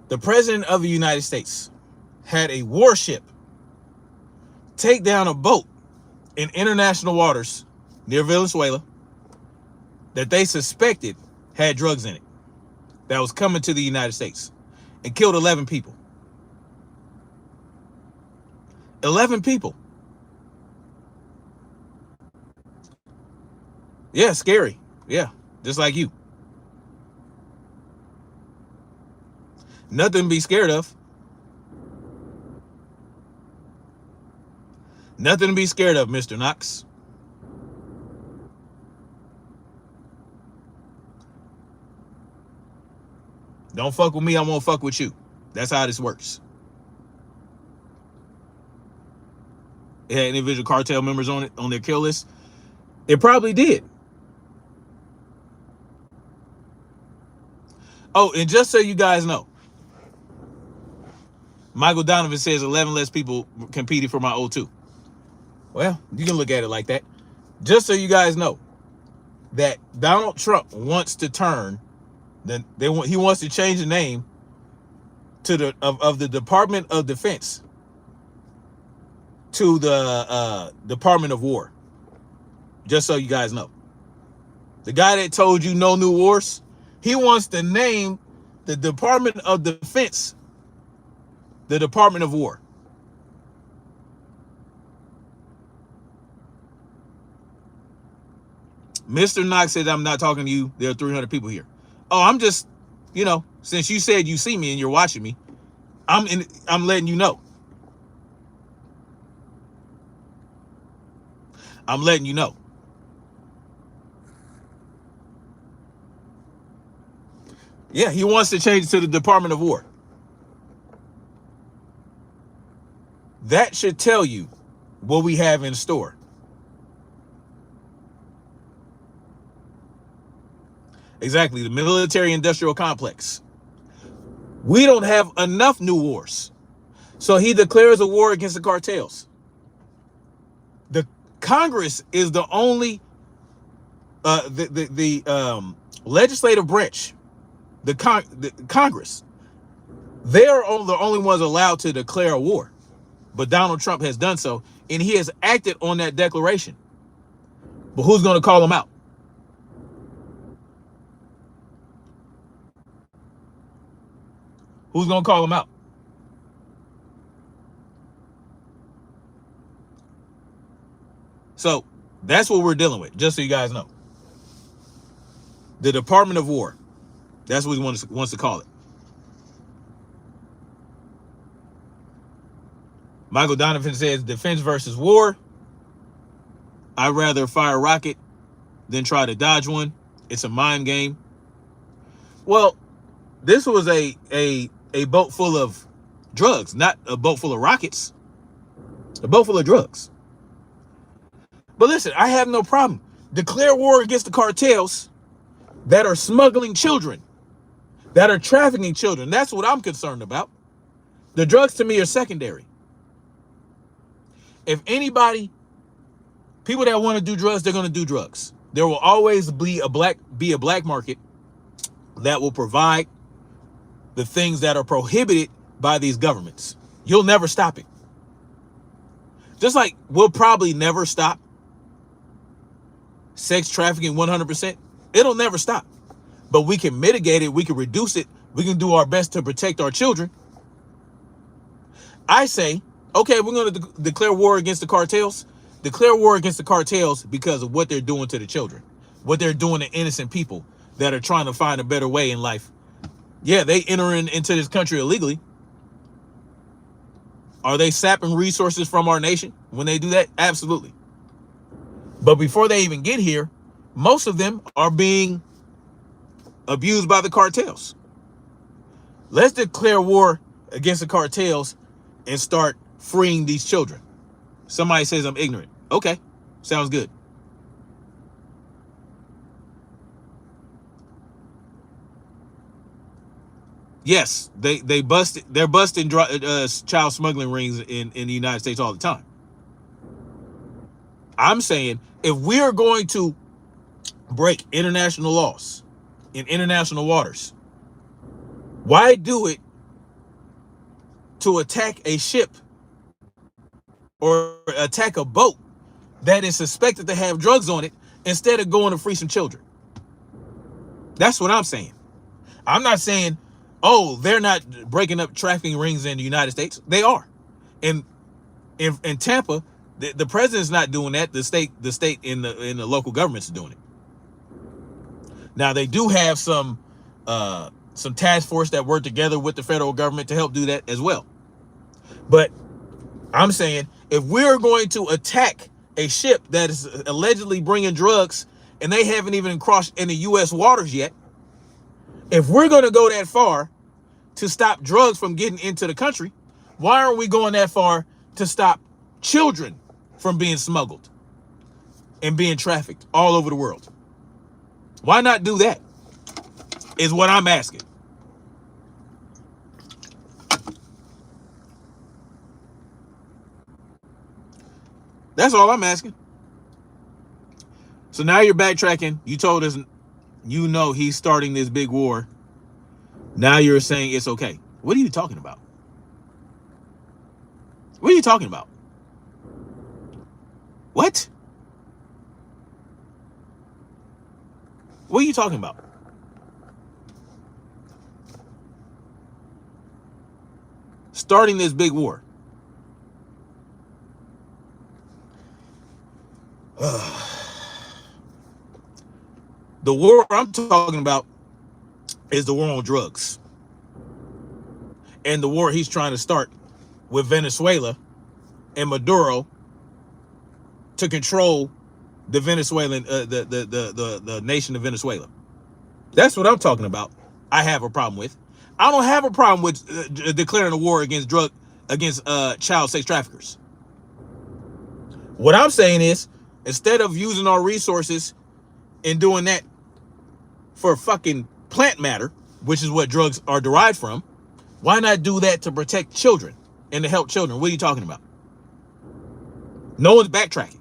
The President of the United States had a warship take down a boat in international waters near Venezuela that they suspected had drugs in it that was coming to the United States and killed 11 people. 11 people. Yeah, scary. Yeah, just like you. Nothing to be scared of. Nothing to be scared of, Mr. Knox. Don't fuck with me, I won't fuck with you. That's how this works. It had individual cartel members on it, on their kill list. It probably did. Oh, and just so you guys know, Michael Donovan says 11 less people competed for my O2. Well, you can look at it like that. Just so you guys know that Donald Trump wants to turn, he wants to change the name to the Department of Defense to the Department of War. Just so you guys know. The guy that told you no new wars, he wants to name the Department of Defense the Department of War. Mr. Knox said, I'm not talking to you. There are 300 people here. Oh, I'm just, since you said you see me and you're watching me, I'm letting you know. I'm letting you know. Yeah, he wants to change it to the Department of War. That should tell you what we have in store. Exactly, the military-industrial complex. We don't have enough new wars. So he declares a war against the cartels. The Congress is the only, legislative branch, the Congress, they're the only ones allowed to declare a war. But Donald Trump has done so, and he has acted on that declaration. But who's going to call him out? Who's going to call him out? So that's what we're dealing with, just so you guys know. The Department of War. That's what he wants to call it. Michael Donovan says defense versus war. I'd rather fire a rocket than try to dodge one. It's a mind game. Well, this was a boat full of drugs, not a boat full of rockets. A boat full of drugs. But listen, I have no problem. Declare war against the cartels that are smuggling children, that are trafficking children. That's what I'm concerned about. The drugs to me are secondary. If anybody, people that want to do drugs, they're going to do drugs. There will always be a black market that will provide the things that are prohibited by these governments. You'll never stop it. Just like we'll probably never stop sex trafficking 100%. It'll never stop. But we can mitigate it. We can reduce it. We can do our best to protect our children. I say, okay, we're going to declare war against the cartels. Declare war against the cartels because of what they're doing to the children, what they're doing to innocent people that are trying to find a better way in life. Yeah, they enter into this country illegally. Are they sapping resources from our nation when they do that? Absolutely. But before they even get here, most of them are being abused by the cartels. Let's declare war against the cartels and start freeing these children. Somebody says I'm ignorant. Okay, sounds good. Yes, they're busting child smuggling rings in the United States all the time. I'm saying if we are going to break international laws in international waters, why do it to attack a ship or attack a boat that is suspected to have drugs on it instead of going to free some children? That's what I'm saying. I'm not saying, oh, they're not breaking up trafficking rings in the United States. They are. In Tampa, the president's not doing that. The state in the local governments are doing it. Now they do have some task force that work together with the federal government to help do that as well. But I'm saying if we're going to attack a ship that is allegedly bringing drugs and they haven't even crossed in the US waters yet, if we're going to go that far to stop drugs from getting into the country, why aren't we going that far to stop children from being smuggled and being trafficked all over the world? Why not do that? Is what I'm asking. That's all I'm asking. So now you're backtracking. You told us, you know, he's starting this big war. Now you're saying it's okay. What are you talking about? What are you talking about? What? What are you talking about? Starting this big war. The war I'm talking about is the war on drugs. And the war he's trying to start with Venezuela and Maduro to control the Venezuelan, the nation of Venezuela. That's what I'm talking about. I have a problem with. I don't have a problem with declaring a war against child sex traffickers. What I'm saying is, instead of using our resources and doing that for fucking plant matter, which is what drugs are derived from, why not do that to protect children and to help children? What are you talking about? No one's backtracking.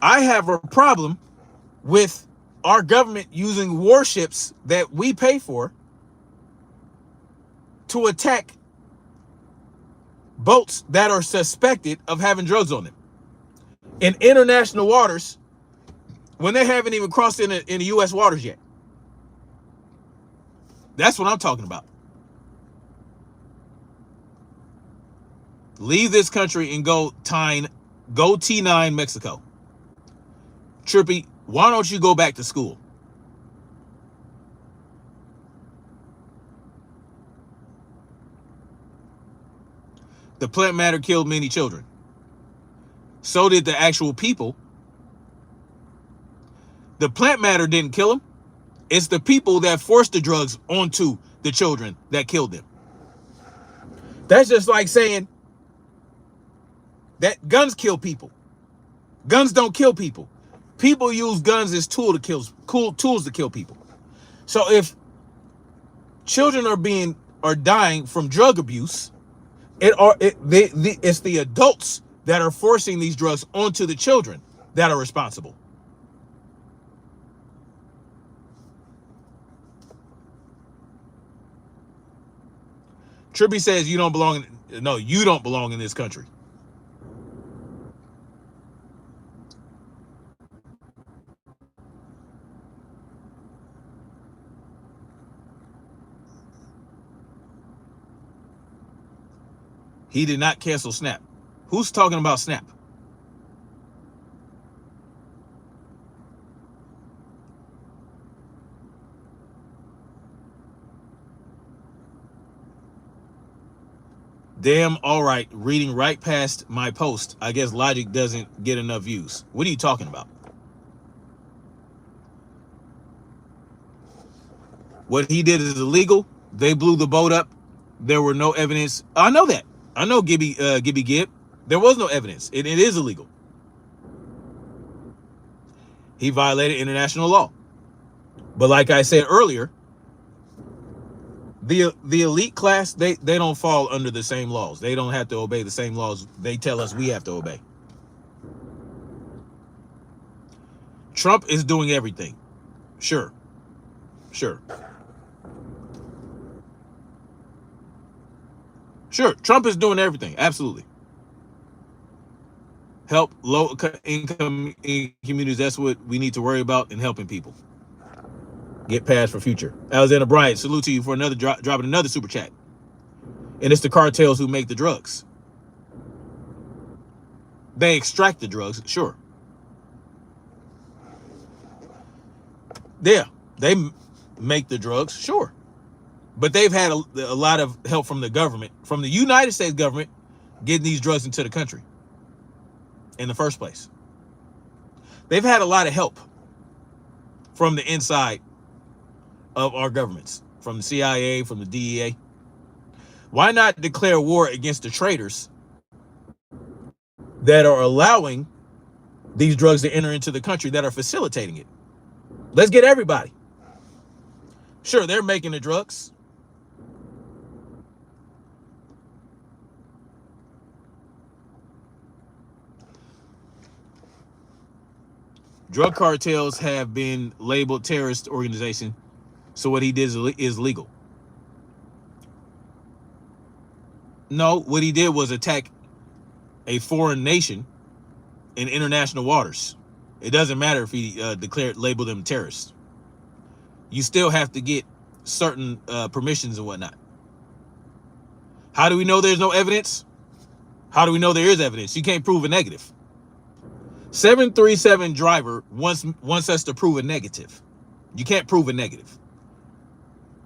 I have a problem with our government using warships that we pay for to attack boats that are suspected of having drugs on them in international waters when they haven't even crossed in the US waters yet. That's what I'm talking about. Leave this country and go T9 Mexico. Trippy, why don't you go back to school? The plant matter killed many children. So did the actual people. The plant matter didn't kill them. It's the people that forced the drugs onto the children that killed them. That's just like saying That guns kill people. Guns don't kill people. People use guns as tools to kill people. So if children are dying from drug abuse, it's the adults that are forcing these drugs onto the children that are responsible. Tribby says you don't belong. No, you don't belong in this country. He did not cancel Snap. Who's talking about Snap? Damn, all right, reading right past my post. I guess Logic doesn't get enough views. What are you talking about? What he did is illegal. They blew the boat up. There were no evidence. I know that. I know Gibby Gibb. There was no evidence. It is illegal. He violated international law. But like I said earlier, the elite class, they don't fall under the same laws. They don't have to obey the same laws they tell us we have to obey. Trump is doing everything. Sure. Sure, Trump is doing everything. Absolutely. Help low income communities. That's what we need to worry about in helping people get past for future. Alexander Bryant, salute to you for another dropping another super chat. And it's the cartels who make the drugs. They extract the drugs, sure. Yeah, they make the drugs, sure. But they've had a lot of help from the government, from the United States government, getting these drugs into the country in the first place. They've had a lot of help from the inside of our governments, from the CIA, from the DEA. Why not declare war against the traitors that are allowing these drugs to enter into the country, that are facilitating it? Let's get everybody. Sure, they're making the drugs. Drug cartels have been labeled terrorist organization, so what he did is legal. No, what he did was attack a foreign nation in international waters. It doesn't matter if he labeled them terrorists. You still have to get certain permissions and whatnot. How do we know there's no evidence? How do we know there is evidence? You can't prove a negative. 737 driver wants us to prove a negative. You can't prove a negative.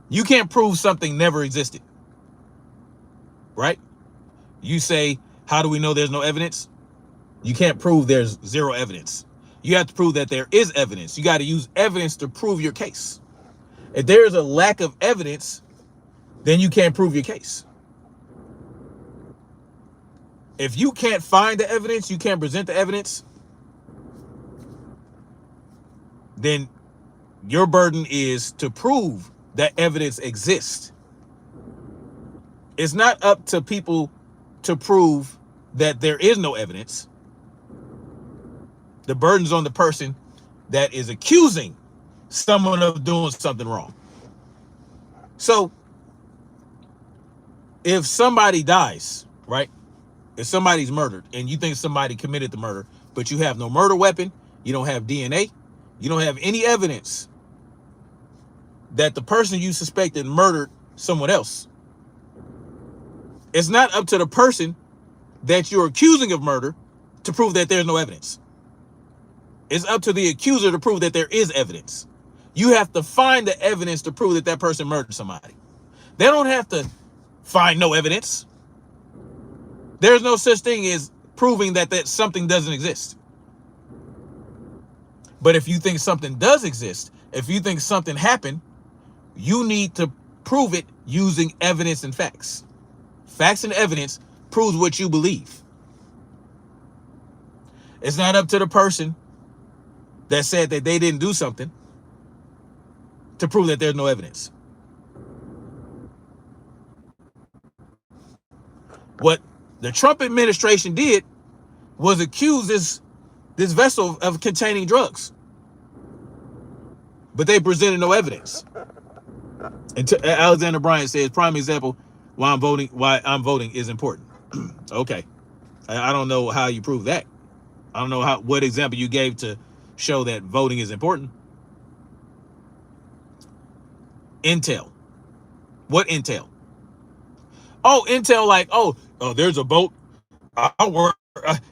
You can't prove something never existed. Right? You say, how do we know there's no evidence? You can't prove there's zero evidence. You have to prove that there is evidence. You got to use evidence to prove your case. If there is a lack of evidence, then you can't prove your case. If you can't find the evidence, you can't present the evidence, then your burden is to prove that evidence exists. It's not up to people to prove that there is no evidence. The burden's on the person that is accusing someone of doing something wrong. So if somebody dies, right? If somebody's murdered and you think somebody committed the murder, but you have no murder weapon, you don't have DNA, you don't have any evidence that the person you suspected murdered someone else, it's not up to the person that you're accusing of murder to prove that there's no evidence. It's up to the accuser to prove that there is evidence. You have to find the evidence to prove that that person murdered somebody. They don't have to find no evidence. There's no such thing as proving that something doesn't exist. But if you think something does exist, if you think something happened, you need to prove it using evidence and facts. Facts and evidence proves what you believe. It's not up to the person that said that they didn't do something to prove that there's no evidence. What the Trump administration did was accuse this vessel of containing drugs, but they presented no evidence. And Alexander Bryant says, prime example why I'm voting is important. Okay, I don't know how you prove that. I don't know what example you gave to show that voting is important. Intel. What intel? Oh, intel like, oh, there's a boat. I work.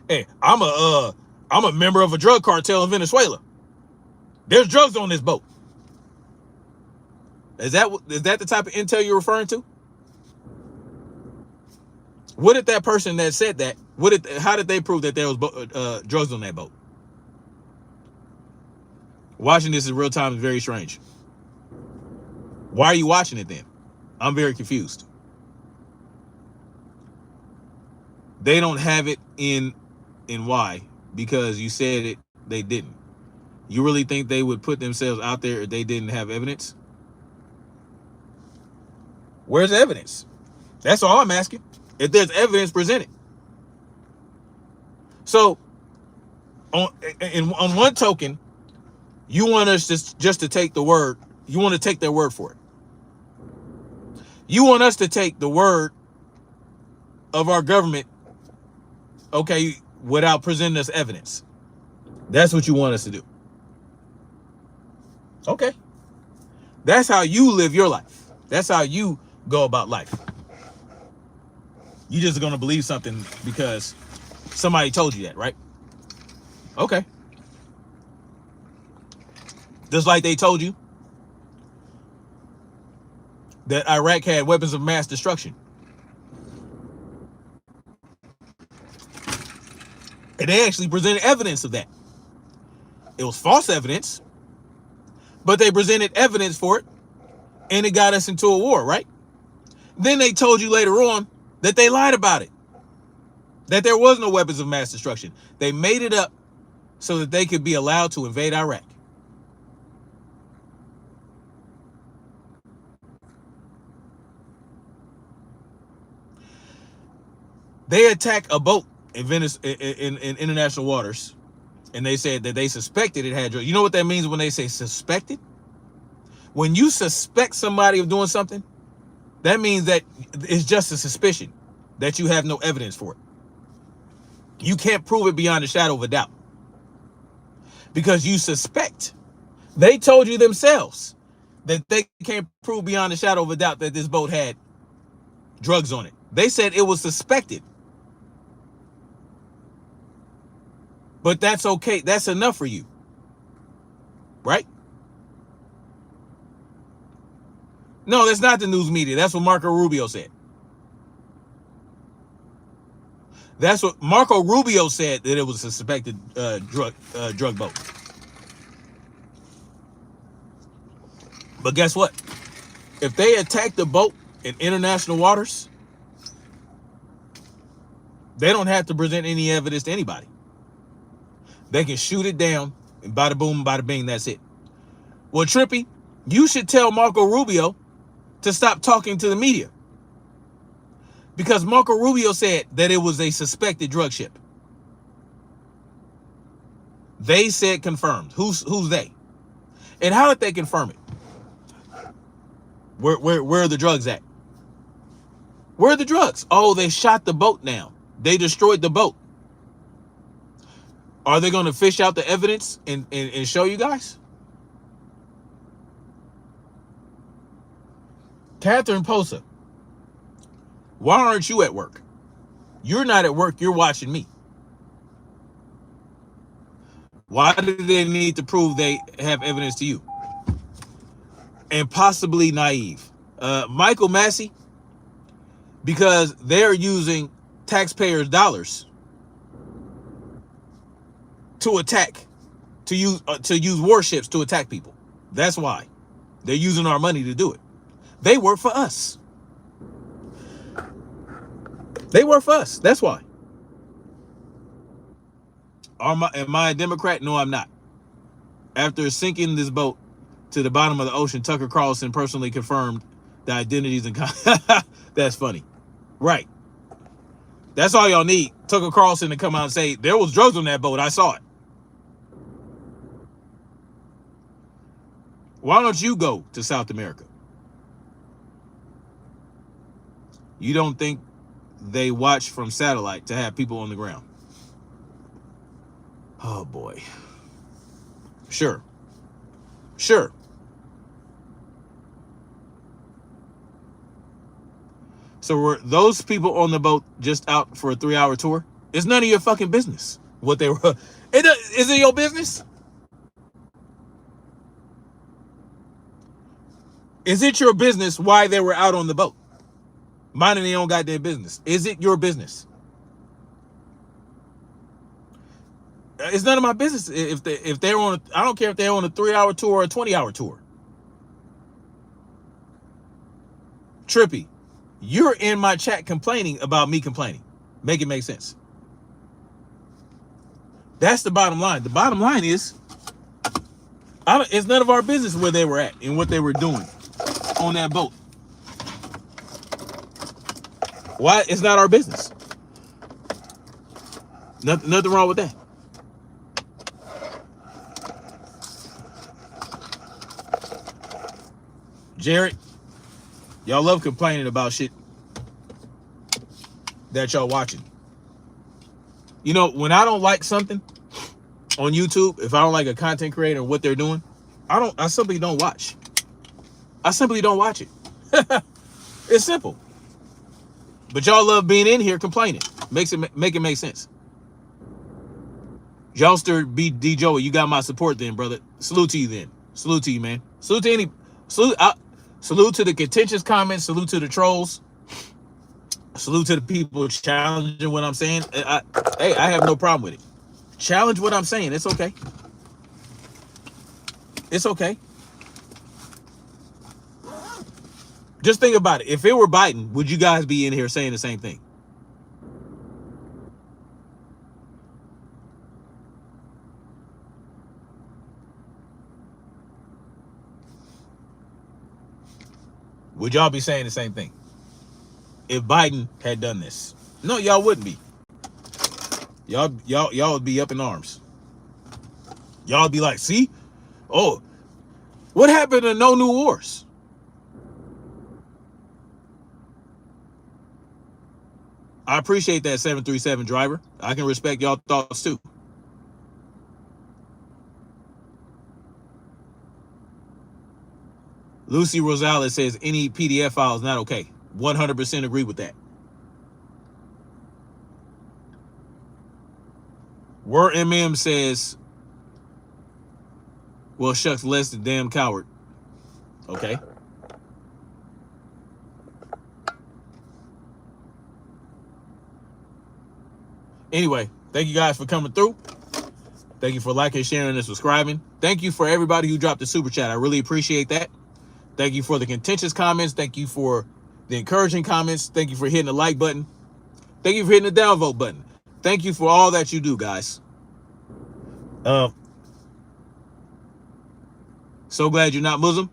Hey, I'm a member of a drug cartel in Venezuela. There's drugs on this boat. Is that the type of intel you're referring to? What did that person that said that? How did they prove that there was drugs on that boat? Watching this in real time is very strange. Why are you watching it then? I'm very confused. They don't have it in why? Because you said it, they didn't. You really think they would put themselves out there if they didn't have evidence? Where's the evidence? That's all I'm asking. If there's evidence, present it. So, on one token, you want us just to take the word. You want to take their word for it. You want us to take the word of our government, okay, without presenting us evidence. That's what you want us to do. Okay. That's how you live your life. That's how you go about life. You just going to believe something because somebody told you that, right? Okay. Just like they told you that Iraq had weapons of mass destruction. And they actually presented evidence of that. It was false evidence, but they presented evidence for it, and it got us into a war, right? Then they told you later on that they lied about it, that there was no weapons of mass destruction. They made it up so that they could be allowed to invade Iraq. They attacked a boat in international waters, and they said that they suspected it had drugs. You know what that means when they say suspected? When you suspect somebody of doing something, that means that it's just a suspicion, that you have no evidence for it. You can't prove it beyond a shadow of a doubt because you suspect. They told you themselves that they can't prove beyond a shadow of a doubt that this boat had drugs on it. They said it was suspected. But that's okay. That's enough for you. Right? No, that's not the news media. That's what Marco Rubio said. That's what Marco Rubio said, that it was a suspected drug boat. But guess what? If they attack the boat in international waters, they don't have to present any evidence to anybody. They can shoot it down, and bada boom, bada bing, that's it. Well, Trippy, you should tell Marco Rubio to stop talking to the media. Because Marco Rubio said that it was a suspected drug ship. They said confirmed. Who's they? And how did they confirm it? Where are the drugs at? Where are the drugs? Oh, they shot the boat down. They destroyed the boat. Are they going to fish out the evidence and show you guys? Catherine Posa, why aren't you at work? You're not at work. You're watching me. Why do they need to prove they have evidence to you? And possibly naive. Michael Massey, because they're using taxpayers' dollars to attack, to use warships to attack people. That's why. They're using our money to do it. They work for us. They work for us. That's why. Am I a Democrat? No, I'm not. After sinking this boat to the bottom of the ocean, Tucker Carlson personally confirmed the identities and that's funny. Right. That's all y'all need. Tucker Carlson to come out and say, there was drugs on that boat. I saw it. Why don't you go to South America? You don't think they watch from satellite to have people on the ground? Oh, boy. Sure. Sure. So were those people on the boat just out for a 3-hour tour? It's none of your fucking business what they were. Is it your business? Is it your business why they were out on the boat? Minding their own goddamn business. Is it your business? It's none of my business if they're on. I don't care if they're on a 3-hour tour or a 20-hour tour. Trippy, you're in my chat complaining about me complaining. Make it make sense. That's the bottom line. The bottom line is, it's none of our business where they were at and what they were doing on that boat. Why? It's not our business. Nothing wrong with that. Jared, y'all love complaining about shit that y'all watching. You know, when I don't like something on YouTube, if I don't like a content creator and what they're doing, I simply don't watch. I simply don't watch it. It's simple. But y'all love being in here complaining. Make it make sense. Joster B.D. Joey, you got my support then, brother. Salute to you then. Salute to you, man. Salute to any... Salute to the contentious comments. Salute to the trolls. Salute to the people challenging what I'm saying. Hey, I have no problem with it. Challenge what I'm saying. It's okay. It's okay. Just think about it. If it were Biden, would you guys be in here saying the same thing? Would y'all be saying the same thing if Biden had done this? No, y'all wouldn't be. Y'all would be up in arms. Y'all would be like, see? Oh, what happened to no new wars? I appreciate that 737 driver. I can respect y'all thoughts too. Lucy Rosales says any PDF file is not okay. 100% agree with that. Word MM says, well, shucks, less the damn coward. Okay. Anyway, thank you guys for coming through. Thank you for liking, sharing, and subscribing. Thank you for everybody who dropped the super chat. I really appreciate that. Thank you for the contentious comments. Thank you for the encouraging comments. Thank you for hitting the like button. Thank you for hitting the downvote button. Thank you for all that you do, guys. So glad you're not Muslim.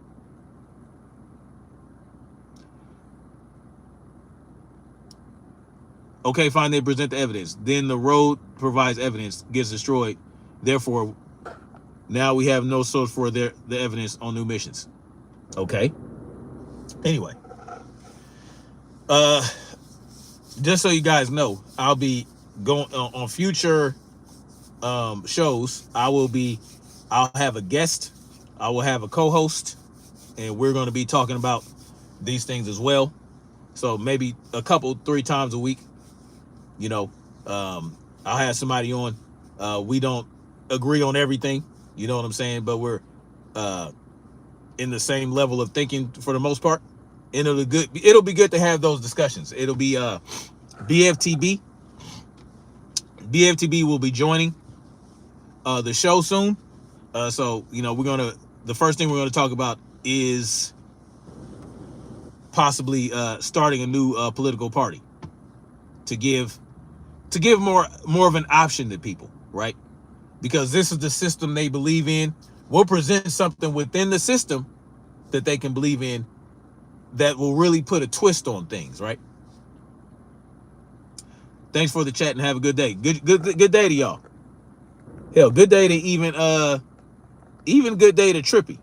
Okay, fine, they present the evidence. Then the road provides evidence, gets destroyed. Therefore, now we have no source for the evidence on new missions. Okay. Anyway. Just so you guys know, I'll be going on future shows. I'll have a guest. I will have a co-host, and we're going to be talking about these things as well. So maybe 3 times a week. You know, I'll have somebody on. We don't agree on everything, you know what I'm saying, but we're in the same level of thinking for the most part. And it'll be good to have those discussions. It'll be BFTB. BFTB will be joining the show soon. So, you know, the first thing we're gonna talk about is possibly starting a new political party to give more of an option to people, right? because this is the system they believe in. We'll present something within the system that they can believe in that will really put a twist on things, right? Thanks for the chat and have a good day. Good day to y'all. Hell, good day to even good day to Trippy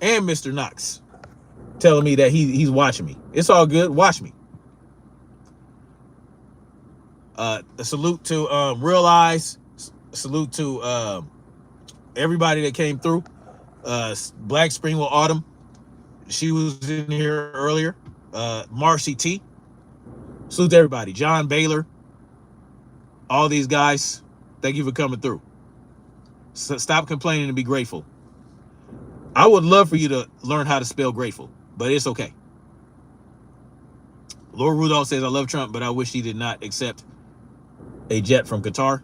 and Mr. Knox telling me that he's watching me. It's all good. Watch me. A salute to Real Eyes. Salute to everybody that came through. Black Spring with Autumn. She was in here earlier. Marcy T. Salute to everybody. John Baylor. All these guys. Thank you for coming through. So stop complaining and be grateful. I would love for you to learn how to spell grateful, but it's okay. Laura Rudolph says, I love Trump, but I wish he did not accept a jet from Qatar.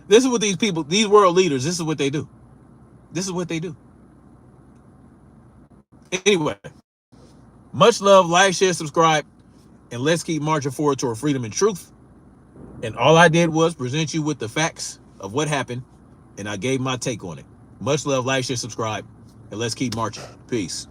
This is what these people, these world leaders, this is what they do. This is what they do. Anyway, much love, like, share, subscribe, and let's keep marching forward toward freedom and truth. And all I did was present you with the facts of what happened, and I gave my take on it. Much love, like, share, subscribe, and let's keep marching. Peace.